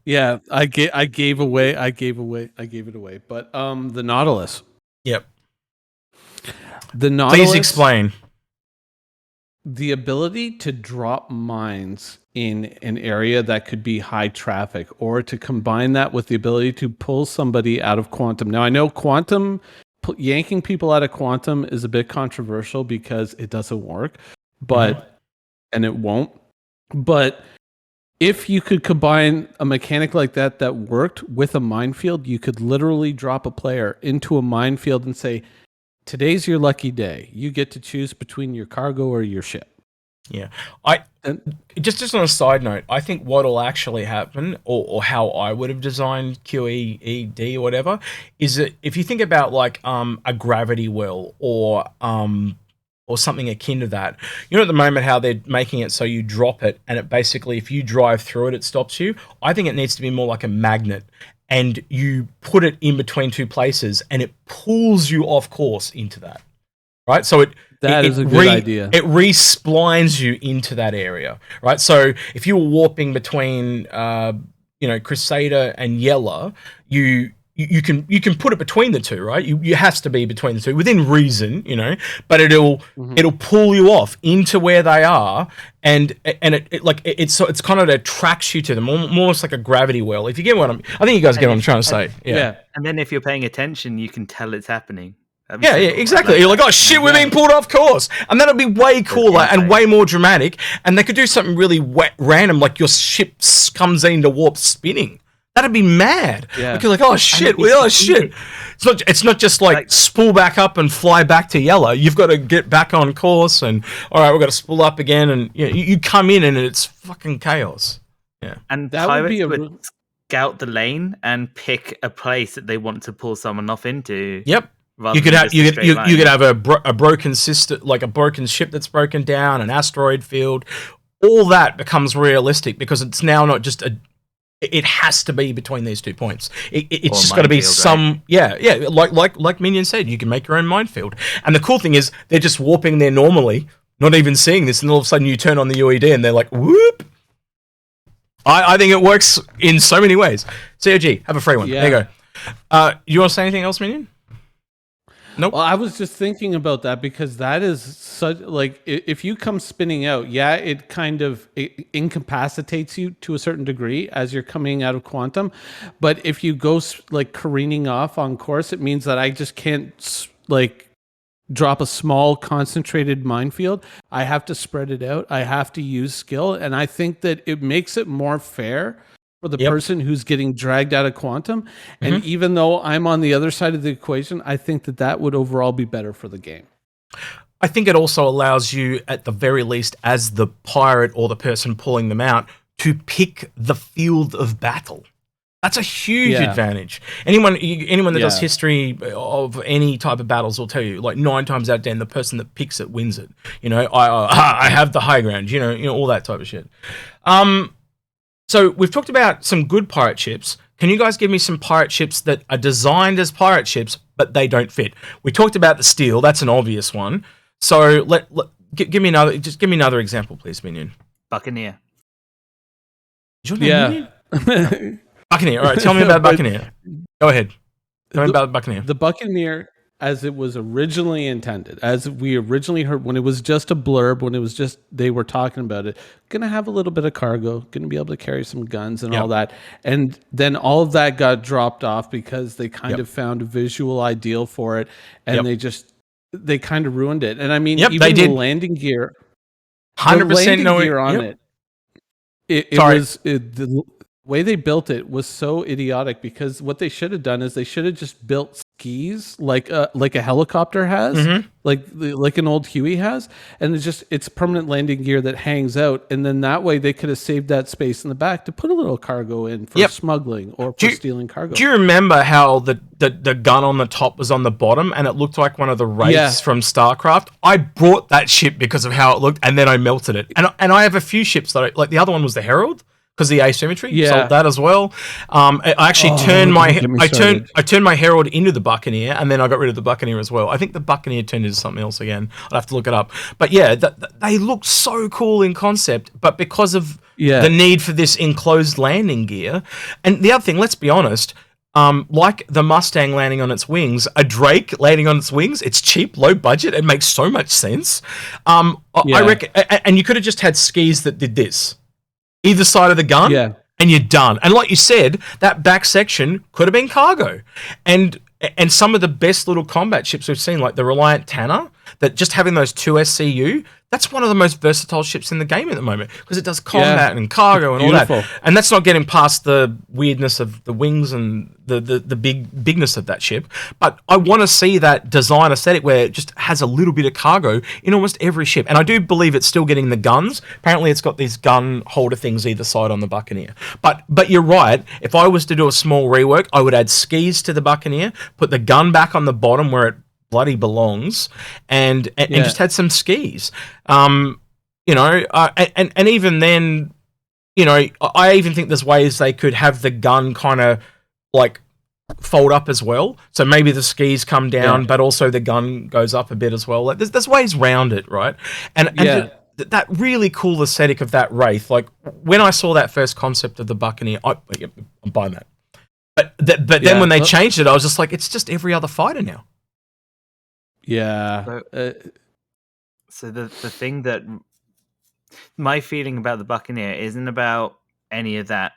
yeah, I gave it away. But the Nautilus. Yep. The Nautilus. Please explain. The ability to drop mines in an area that could be high traffic, or to combine that with the ability to pull somebody out of quantum. Now, I know quantum, yanking people out of quantum is a bit controversial because it doesn't work, and it won't. But if you could combine a mechanic like that worked with a minefield, you could literally drop a player into a minefield and say, today's your lucky day. You get to choose between your cargo or your ship. Yeah. Just on a side note, I think what'll actually happen, or how I would have designed QEED or whatever, is that if you think about like a gravity well or something akin to that, you know, at the moment how they're making it so you drop it and it basically, if you drive through it, it stops you. I think it needs to be more like a magnet. And you put it in between 2 places, and it pulls you off course into that, right? So that is a good idea. It re-splines you into that area, right? So if you were warping between, Crusader and Yella, you you can put it between the two, right? You has to be between the two within reason, but it'll pull you off into where they are, and it's kind of attracts you to them, almost like a gravity well. If you get what I think you guys get what I'm trying to say. Yeah. And then if you're paying attention, you can tell it's happening. Yeah, exactly. You're like, oh shit, we're being pulled off course, and that'll be way cooler and way more dramatic. And they could do something really random, like your ship comes into warp spinning. That'd be mad. Yeah. Like you're like, oh shit, shit. It's not just like spool back up and fly back to yellow. You've got to get back on course, and all right, we've got to spool up again, and you come in and it's fucking chaos. Yeah, and that would scout the lane and pick a place that they want to pull someone off into. Yep. You could have a broken system, like a broken ship that's broken down, an asteroid field. All that becomes realistic because it's now not just it has to be between these 2 points. It's just got to be some, right? Like Minion said, you can make your own minefield. And the cool thing is, they're just warping there normally, not even seeing this, and all of a sudden you turn on the UED and they're like, whoop. I think it works in so many ways. COG, have a free one. There you go. You want to say anything else, Minion? Nope. Well, I was just thinking about that because that is such like if you come spinning out, it kind of incapacitates you to a certain degree as you're coming out of quantum. But if you go like careening off on course, it means that I just can't like drop a small concentrated minefield. I have to spread it out. I have to use skill, and I think that it makes it more fair for the person who's getting dragged out of quantum. And even though I'm on the other side of the equation, I think that would overall be better for the game. I think it also allows you, at the very least, as the pirate or the person pulling them out, to pick the field of battle. That's a huge advantage. Anyone that does history of any type of battles will tell you, like 9 times out of 10, the person that picks it wins it. I have the high ground. All that type of shit. So we've talked about some good pirate ships. Can you guys give me some pirate ships that are designed as pirate ships, but they don't fit? We talked about the steel. That's an obvious one. So give me another example, please, Minion. Buccaneer. Is your name Minion? Buccaneer. All right, tell me about Buccaneer. Go ahead. Tell me about Buccaneer. The Buccaneer, as it was originally intended, as we originally heard, when it was just a blurb, when it was just they were talking about it, gonna have a little bit of cargo, gonna be able to carry some guns and all that, and then all of that got dropped off because they kind of found a visual ideal for it, and they kind of ruined it. And I mean, even the landing gear, 100% no gear on it. The way they built it was so idiotic because what they should have done is they should have just built skis like a helicopter has, like an old Huey has, and it's permanent landing gear that hangs out, and then that way they could have saved that space in the back to put a little cargo in for smuggling or for stealing cargo. Do you remember how the gun on the top was on the bottom and it looked like one of the wraiths from StarCraft? I brought that ship because of how it looked, and then I melted it. And I have a few ships that like the other one was the Herald. Because the asymmetry, sold that as well. I actually turned my Herald into the Buccaneer, and then I got rid of the Buccaneer as well. I think the Buccaneer turned into something else again. I'll have to look it up. But yeah, they look so cool in concept, but because of the need for this enclosed landing gear, and the other thing, let's be honest, like the Mustang landing on its wings, a Drake landing on its wings, it's cheap, low budget, it makes so much sense. I reckon, and you could have just had skis that did this. Either side of the gun, and you're done. And like you said, that back section could have been cargo. And some of the best little combat ships we've seen, like the Reliant Tanner, that just having those 2 SCU, that's one of the most versatile ships in the game at the moment because it does combat and cargo and all that. And that's not getting past the weirdness of the wings and the bigness of that ship. But I want to see that design aesthetic where it just has a little bit of cargo in almost every ship. And I do believe it's still getting the guns. Apparently it's got these gun holder things either side on the Buccaneer. But you're right. If I was to do a small rework, I would add skis to the Buccaneer, put the gun back on the bottom where it bloody belongs, and just had some skis. And even then, I even think there's ways they could have the gun kind of like fold up as well. So maybe the skis come down, but also the gun goes up a bit as well. Like there's ways around it, right? And that really cool aesthetic of that Wraith. Like when I saw that first concept of the Buccaneer, I'm buying that. But then when they changed it, I was just like, it's just every other fighter now. Yeah. So the thing that my feeling about the Buccaneer isn't about any of that.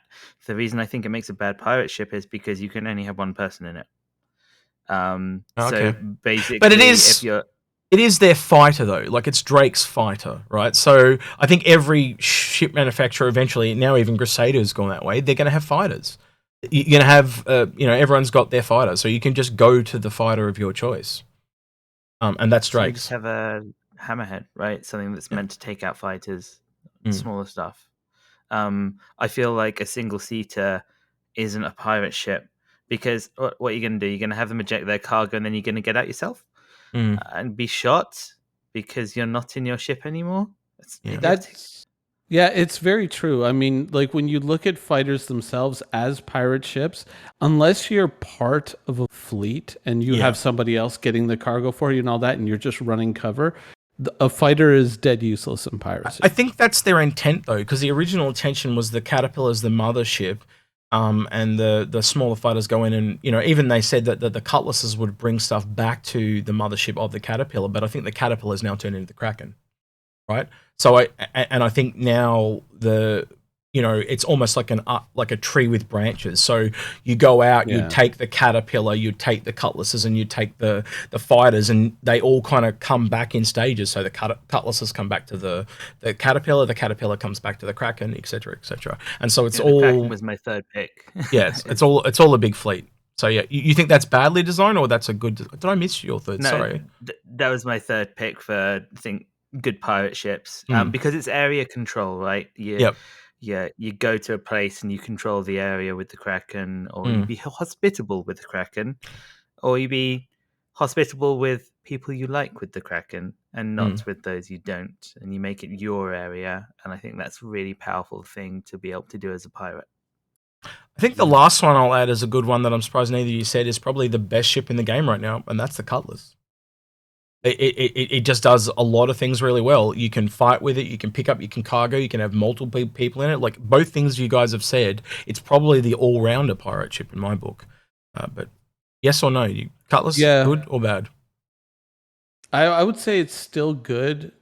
The reason I think it makes a bad pirate ship is because you can only have one person in it. So basically, but it is their fighter though. Like it's Drake's fighter, right? So I think every ship manufacturer eventually, now even Crusader's gone that way. They're going to have fighters. You're going to have, everyone's got their fighter, so you can just go to the fighter of your choice. And that's Drake's. So you just have a hammerhead, right? Something that's meant to take out fighters, smaller stuff. I feel like a single-seater isn't a pirate ship because what are you going to do? You're going to have them eject their cargo and then you're going to get out yourself and be shot because you're not in your ship anymore? It's very true. I mean, like when you look at fighters themselves as pirate ships, unless you're part of a fleet and you have somebody else getting the cargo for you and all that, and you're just running cover, a fighter is dead useless in piracy. I think that's their intent though, because the original intention was the Caterpillar's the mothership, and the smaller fighters go in and, even they said that the Cutlasses would bring stuff back to the mothership of the Caterpillar, but I think the Caterpillar's now turned into the Kraken. Right, so I think now it's almost like a tree with branches. So you go out, you take the Caterpillar, you take the Cutlasses, and you take the fighters, and they all kind of come back in stages. So the Cutlasses come back to the Caterpillar, the Caterpillar comes back to the Kraken, etc., etc. And so it's all. The Kraken was my third pick. Yes, it's all a big fleet. So yeah, you think that's badly designed, or that's a good? Did I miss your third? No, Sorry, that was my third pick for good pirate ships, because it's area control, right? You go to a place and you control the area with the Kraken, or you be hospitable with the Kraken, or you be hospitable with people you like with the Kraken and not with those you don't, and you make it your area. And I think that's a really powerful thing to be able to do as a pirate. I think the last one I'll add is a good one that I'm surprised neither of you said is probably the best ship in the game right now, and that's the Cutlass. It just does a lot of things really well. You can fight with it, you can pick up, you can cargo, you can have multiple people in it. Like both things you guys have said, it's probably the all-rounder pirate ship in my book. But yes or no, Cutlass, good or bad? I would say it's still good.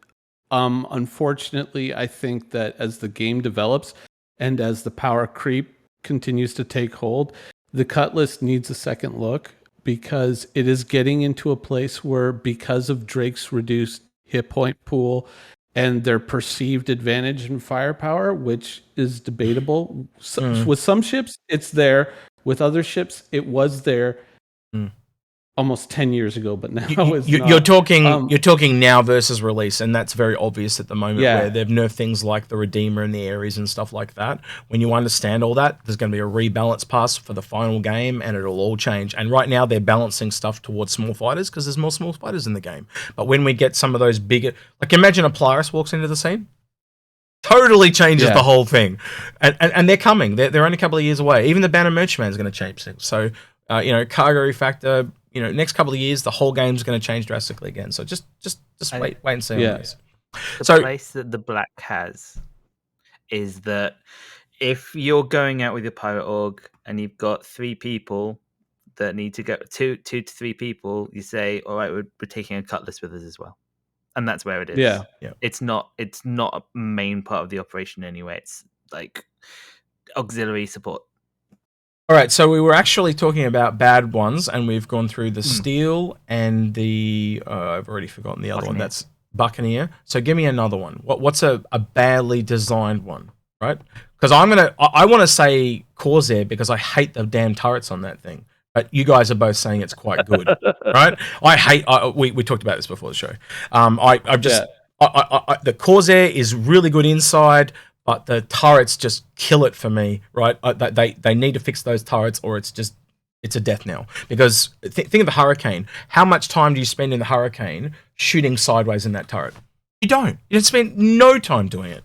Unfortunately, I think that as the game develops and as the power creep continues to take hold, the Cutlass needs a second look, because it is getting into a place where, because of Drake's reduced hit point pool and their perceived advantage in firepower, which is debatable. With some ships, it's there. With other ships, it was there almost 10 years ago, but now you're talking now versus release, and that's very obvious at the moment, where they've nerfed things like the Redeemer and the Ares and stuff like that. When you understand all that, there's going to be a rebalance pass for the final game, and it'll all change. And right now, they're balancing stuff towards small fighters because there's more small fighters in the game. But when we get some of those bigger, like imagine a Polaris walks into the scene, totally changes the whole thing. And they're coming. They're only a couple of years away. Even the Banner Merchantman is going to change things. So, cargo refactor. Next couple of years, the whole game's going to change drastically again. So just wait and see on this. The place that the black has is that if you're going out with your pirate org and you've got 3 people that need to go, two to 3 people, you say, all right, we're taking a Cutlass with us as well. And that's where it is. Yeah. It's not a main part of the operation anyway. It's like auxiliary support. All right, so we were actually talking about bad ones, and we've gone through the Steel and the I've already forgotten the other one. That's Buccaneer. So give me another one. What's a badly designed one, right? Because I want to say Corsair because I hate the damn turrets on that thing. But you guys are both saying it's quite good, right? We talked about this before the show. The Corsair is really good inside. But the turrets just kill it for me, right? They need to fix those turrets, or it's a death knell. Because think of the Hurricane. How much time do you spend in the Hurricane shooting sideways in that turret? You don't. You spend no time doing it.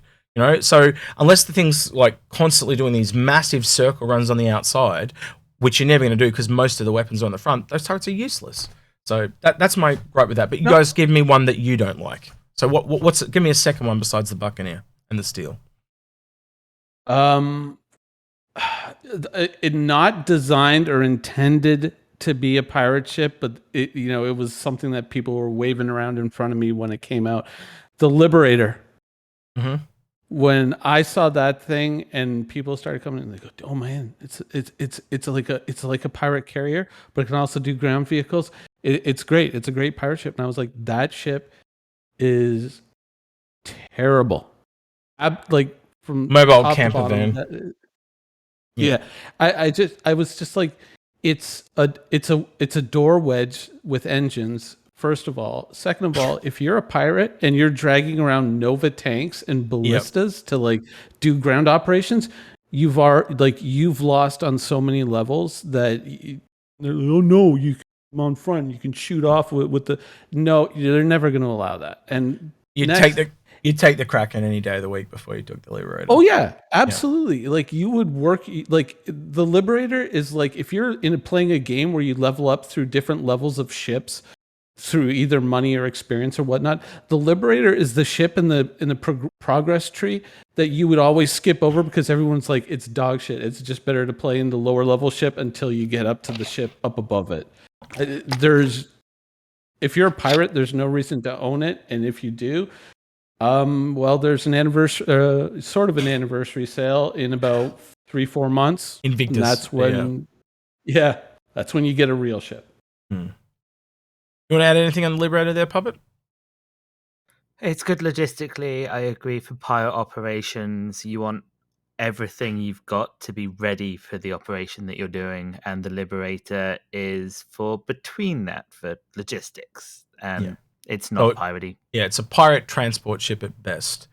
So unless the thing's like constantly doing these massive circle runs on the outside, which you're never going to do because most of the weapons are on the front, those turrets are useless. So that's my gripe with that. But you guys give me one that you don't like. So give me a second one besides the Buccaneer and the Steel. it not designed or intended to be a pirate ship, but it was something that people were waving around in front of me when it came out. The Liberator. Mm-hmm. When I saw that thing and people started coming in, they go, "Oh man, it's like a pirate carrier, but it can also do ground vehicles. It's great. It's a great pirate ship." And I was like, "That ship is terrible." Like from Mobile top camper to bottom. van. Yeah. I was just like, it's a door wedge with engines. First of all, second of all, if you're a pirate and you're dragging around Nova tanks and ballistas to like do ground operations, you've lost on so many levels that they're like, oh no, you come on front, you can shoot off with the no, they're never going to allow that. And You'd take the Kraken any day of the week before you took the Liberator. Oh yeah, absolutely. Yeah. Like you would work like the Liberator is like if you're playing a game where you level up through different levels of ships through either money or experience or whatnot, the Liberator is the ship in the progress tree that you would always skip over because everyone's like it's dog shit. It's just better to play in the lower level ship until you get up to the ship up above it. If you're a pirate, there's no reason to own it, and if you do, well, there's an anniversary, sort of an anniversary sale in about 3-4 months. Invictus. And that's when, that's when you get a real ship. You want to add anything on the Liberator there, Puppet? It's good logistically. I agree. For Pyro operations, you want everything you've got to be ready for the operation that you're doing, and the Liberator is for between that for logistics, and it's not piratey. Yeah, it's a pirate transport ship at best.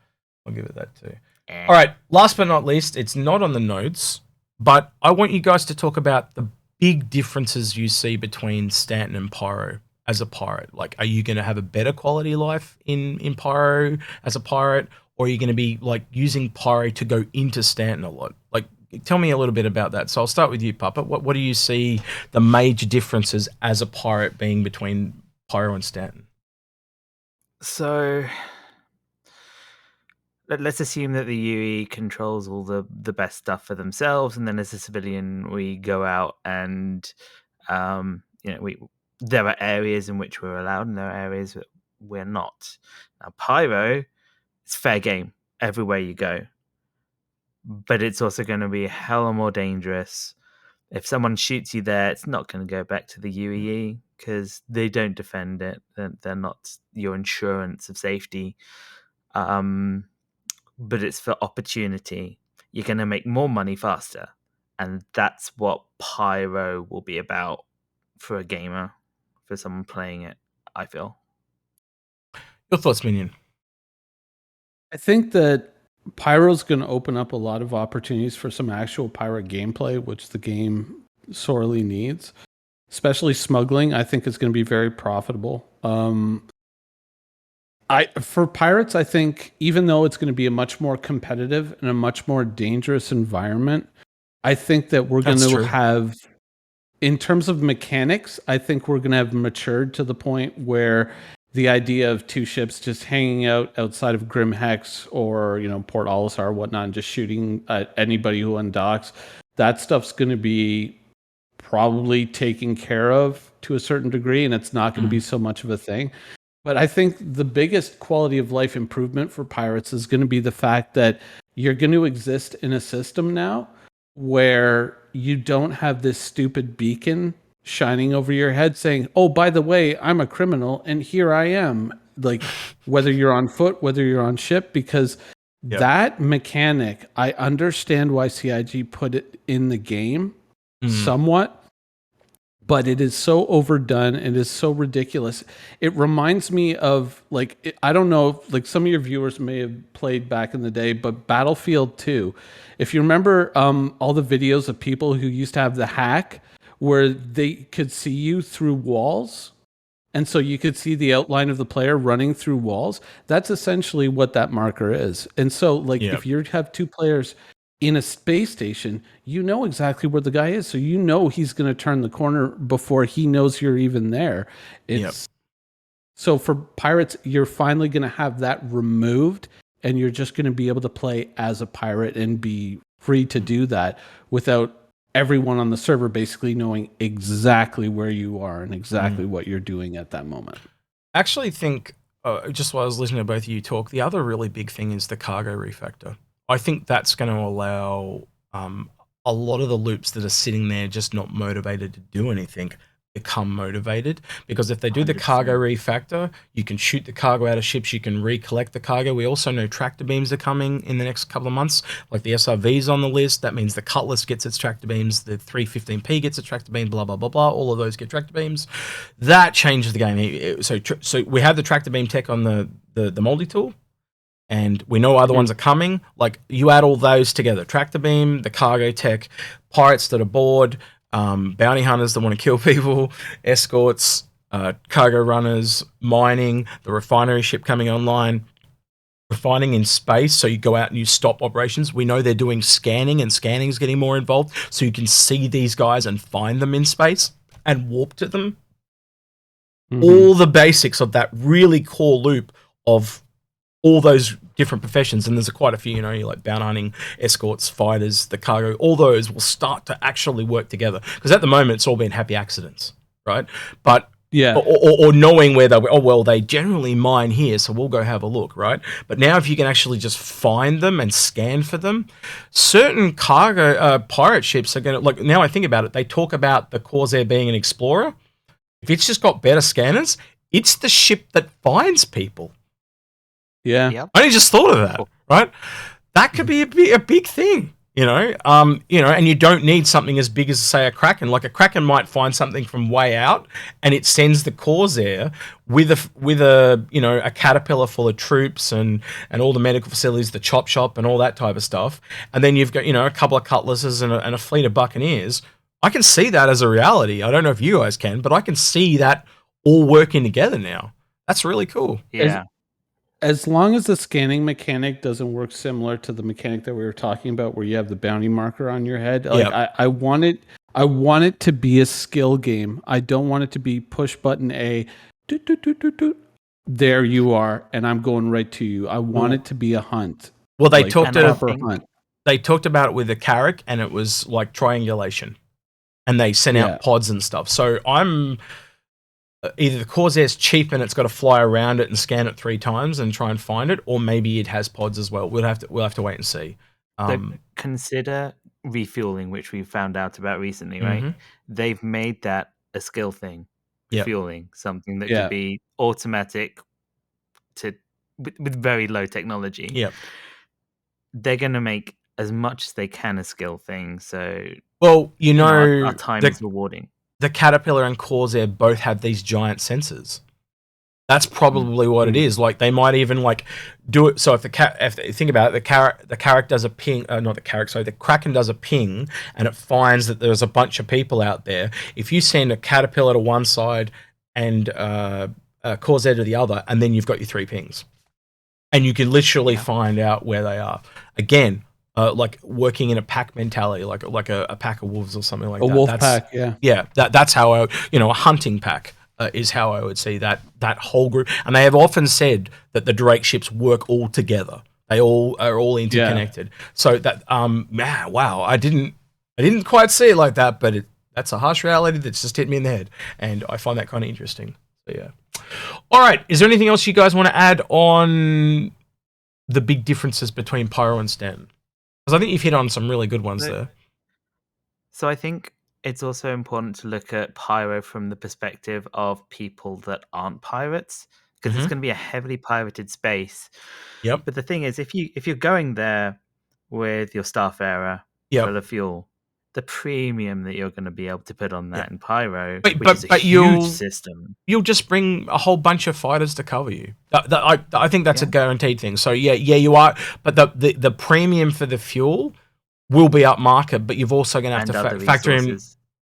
I'll give it that too. All right, last but not least, it's not on the notes, but I want you guys to talk about the big differences you see between Stanton and Pyro as a pirate. Like, are you going to have a better quality life in Pyro as a pirate, or are you going to be like using Pyro to go into Stanton a lot? Like, tell me a little bit about that. So I'll start with you, Puppet. What do you see the major differences as a pirate being between Pyro and Stanton? So let's assume that the UE controls all the best stuff for themselves, and then as a civilian, we go out and there are areas in which we're allowed, and there are areas that we're not. Now, Pyro, it's fair game everywhere you go, but it's also going to be hella more dangerous. If someone shoots you there, it's not going to go back to the UEE because they don't defend it. They're not your insurance of safety. But it's for opportunity. You're going to make more money faster. And that's what Pyro will be about for a gamer, for someone playing it, I feel. Your thoughts, Minion? I think that Pyro's going to open up a lot of opportunities for some actual pirate gameplay, which the game sorely needs. Especially smuggling, I think is going to be very profitable. For pirates, I think even though it's going to be a much more competitive and a much more dangerous environment, I think that we're going to have, in terms of mechanics, I think we're going to have matured to the point where the idea of two ships just hanging out outside of Grim Hex or Port Olisar or whatnot and just shooting at anybody who undocks, that stuff's going to be probably taken care of to a certain degree, and it's not going to be so much of a thing. But I think the biggest quality of life improvement for pirates is going to be the fact that you're going to exist in a system now where you don't have this stupid beacon shining over your head saying, oh, by the way, I'm a criminal and here I am. Like, whether you're on foot, whether you're on ship, because that mechanic, I understand why CIG put it in the game somewhat. But it is so overdone. It is so ridiculous. It reminds me of, like, I don't know, like some of your viewers may have played back in the day, but Battlefield 2. If you remember all the videos of people who used to have the hack where they could see you through walls, and so you could see the outline of the player running through walls, that's essentially what that marker is. And so, like, if you have two players in a space station, you know exactly where the guy is. So you know he's going to turn the corner before he knows you're even there. So for pirates, you're finally going to have that removed, and you're just going to be able to play as a pirate and be free to do that without everyone on the server basically knowing exactly where you are and exactly what you're doing at that moment. I actually think, just while I was listening to both of you talk, the other really big thing is the cargo refactor. I think that's going to allow a lot of the loops that are sitting there just not motivated to do anything become motivated, because if they do the 100%. cargo refactor, you can shoot the cargo out of ships, you can recollect the cargo. We also know tractor beams are coming in the next couple of months, like the SRV's on the list. That means the Cutlass gets its tractor beams, the 315P gets its tractor beam, blah blah blah blah. All of those get tractor beams. That changes the game. So we have the tractor beam tech on the multi tool, and we know other ones are coming. Like, you add all those together: tractor beam, the cargo tech, pirates that are bored, bounty hunters that want to kill people, escorts, cargo runners, mining, the refinery ship coming online, refining in space. So you go out and you stop operations. We know they're doing scanning, and scanning is getting more involved. So you can see these guys and find them in space and warp to them. All the basics of that really core loop of all those different professions, and there's quite a few, you know, you like bounty hunting, escorts, fighters, the cargo, all those will start to actually work together. Because at the moment, it's all been happy accidents, right? But or knowing where they generally mine here, so we'll go have a look, right? But now if you can actually just find them and scan for them, certain cargo pirate ships are going to, like, now I think about it, they talk about the Corsair being an explorer. If it's just got better scanners, it's the ship that finds people. Yeah. Yep. I only just thought of that, right? That could be a big thing, you know, and you don't need something as big as, say, a Kraken. Like, a Kraken might find something from way out, and it sends the Corsair with a you know, a Caterpillar full of troops and all the medical facilities, the chop shop, and all that type of stuff. And then you've got, you know, a couple of Cutlasses and a fleet of Buccaneers. I can see that as a reality. I don't know if you guys can, but I can see that all working together now. That's really cool. Yeah. As long as the scanning mechanic doesn't work similar to the mechanic that we were talking about, where you have the bounty marker on your head, like, I want it to be a skill game. I don't want it to be push button A, doot, doot, doot, doot, doot. There you are, and I'm going right to you. I want it to be a hunt. Well, they like talked a proper hunt. They talked about it with the Carrack, and it was like triangulation, and they sent out pods and stuff. So I'm either the Corsair's cheap and it's got to fly around it and scan it 3 times and try and find it, or maybe it has pods as well. We'll have to wait and see. So consider refueling, which we found out about recently, right? They've made that a skill thing. Refueling, something that could be automatic with very low technology. Yep. They're going to make as much as they can a skill thing. So, well, you know, our time is rewarding. The Caterpillar and Corsair both have these giant sensors. That's probably what it is. Like, they might even like do it. So if you think about it, the Carrack does a ping. The Kraken does a ping, and it finds that there's a bunch of people out there. If you send a Caterpillar to one side and a Corsair to the other, and then you've got your 3 pings, and you can literally find out where they are. Again, like working in a pack mentality, like a pack of wolves or something like that. A wolf pack, yeah. That's how a hunting pack is how I would see that whole group. And they have often said that the Drake ships work all together. They all are all interconnected. So that wow, I didn't quite see it like that, but that's a harsh reality that's just hit me in the head, and I find that kind of interesting. So yeah. All right, is there anything else you guys want to add on the big differences between Pyro and Stanton? Because I think you've hit on some really good ones there. So I think it's also important to look at Pyro from the perspective of people that aren't pirates, because it's going to be a heavily pirated space. Yep. But the thing is, if you're going there with your Starfarer full of fuel, the premium that you're going to be able to put on that in Pyro, which is a huge system, you'll just bring a whole bunch of fighters to cover you. I think that's a guaranteed thing. So yeah, you are. But the premium for the fuel will be up market, but you've also going to have to factor in.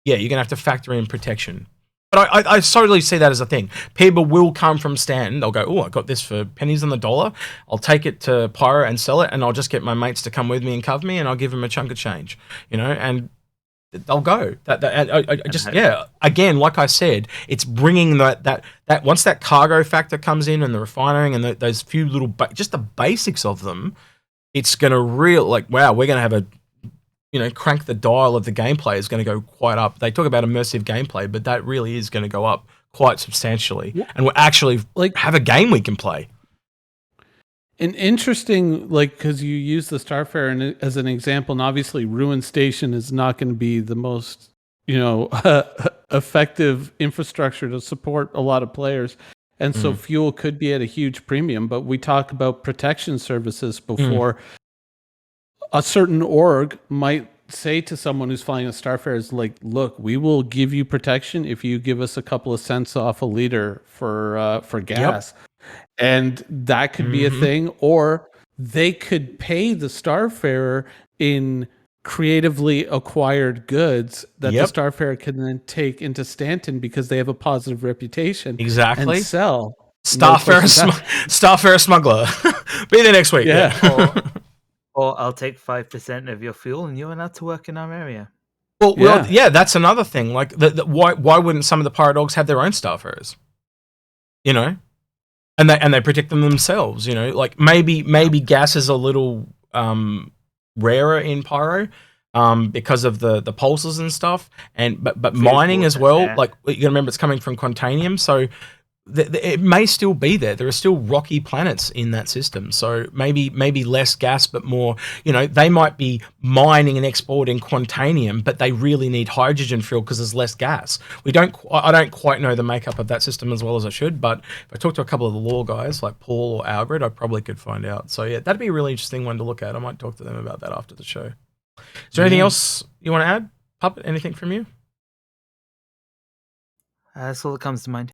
Yeah, you're going to have to factor in protection. But I totally see that as a thing. People will come from Stanton. They'll go, I got this for pennies on the dollar. I'll take it to Pyro and sell it, and I'll just get my mates to come with me and cover me, and I'll give them a chunk of change, you know, and they'll go. Again, like I said, it's bringing that once that cargo factor comes in and the refinery and those few little, just the basics of them, it's going to wow, we're going to have crank the dial of the gameplay is going to go quite up. They talk about immersive gameplay, but that really is going to go up quite substantially, and we'll actually have a game we can play. An interesting, because you use the Starfarer as an example, and obviously Ruin Station is not going to be the most, effective infrastructure to support a lot of players. And so fuel could be at a huge premium, but we talk about protection services before. A certain org might say to someone who's flying a Starfarer is like, look, we will give you protection if you give us a couple of cents off a liter for gas. Yep. And that could be a thing, or they could pay the Starfarer in creatively acquired goods that the Starfarer can then take into Stanton because they have a positive reputation. Exactly. And sell. Starfarer smuggler. Be there next week. Yeah. Or I'll take 5% of your fuel and you're allowed to work in our area. Well, that's another thing. Like, why wouldn't some of the pirate dogs have their own Starfarers? And they protect them themselves. Like maybe gas is a little rarer in Pyro because of the pulses and stuff, but mining as well. Yeah. Like you gotta remember, it's coming from Quantanium, so it may still be there. There are still rocky planets in that system, so maybe less gas, but more. They might be mining and exporting Quantanium, but they really need hydrogen fuel because there's less gas. I don't quite know the makeup of that system as well as I should, but if I talk to a couple of the lore guys like Paul or Algrid, I probably could find out. So yeah, that'd be a really interesting one to look at. I might talk to them about that after the show. Is there anything else you want to add, Puppet? Anything from you? That's all that comes to mind.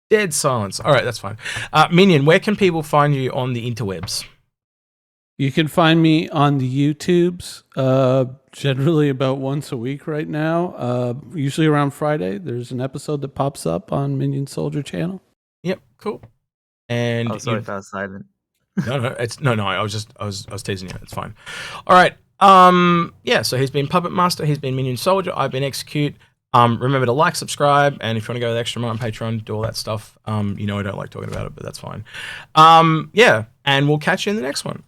Dead silence. All right, that's fine. Minion, where can people find you on the interwebs? You can find me on the YouTubes, generally about once a week right now. Usually around Friday, there's an episode that pops up on MinionSoldier channel. Yep, cool. And sorry if I was silent. No. I was teasing you. It's fine. All right. So he's been Puppet Master. He's been MinionSoldier. I've been Execute. Remember to like, subscribe, and if you want to go the extra mile on Patreon, do all that stuff. I don't like talking about it, but that's fine. And we'll catch you in the next one.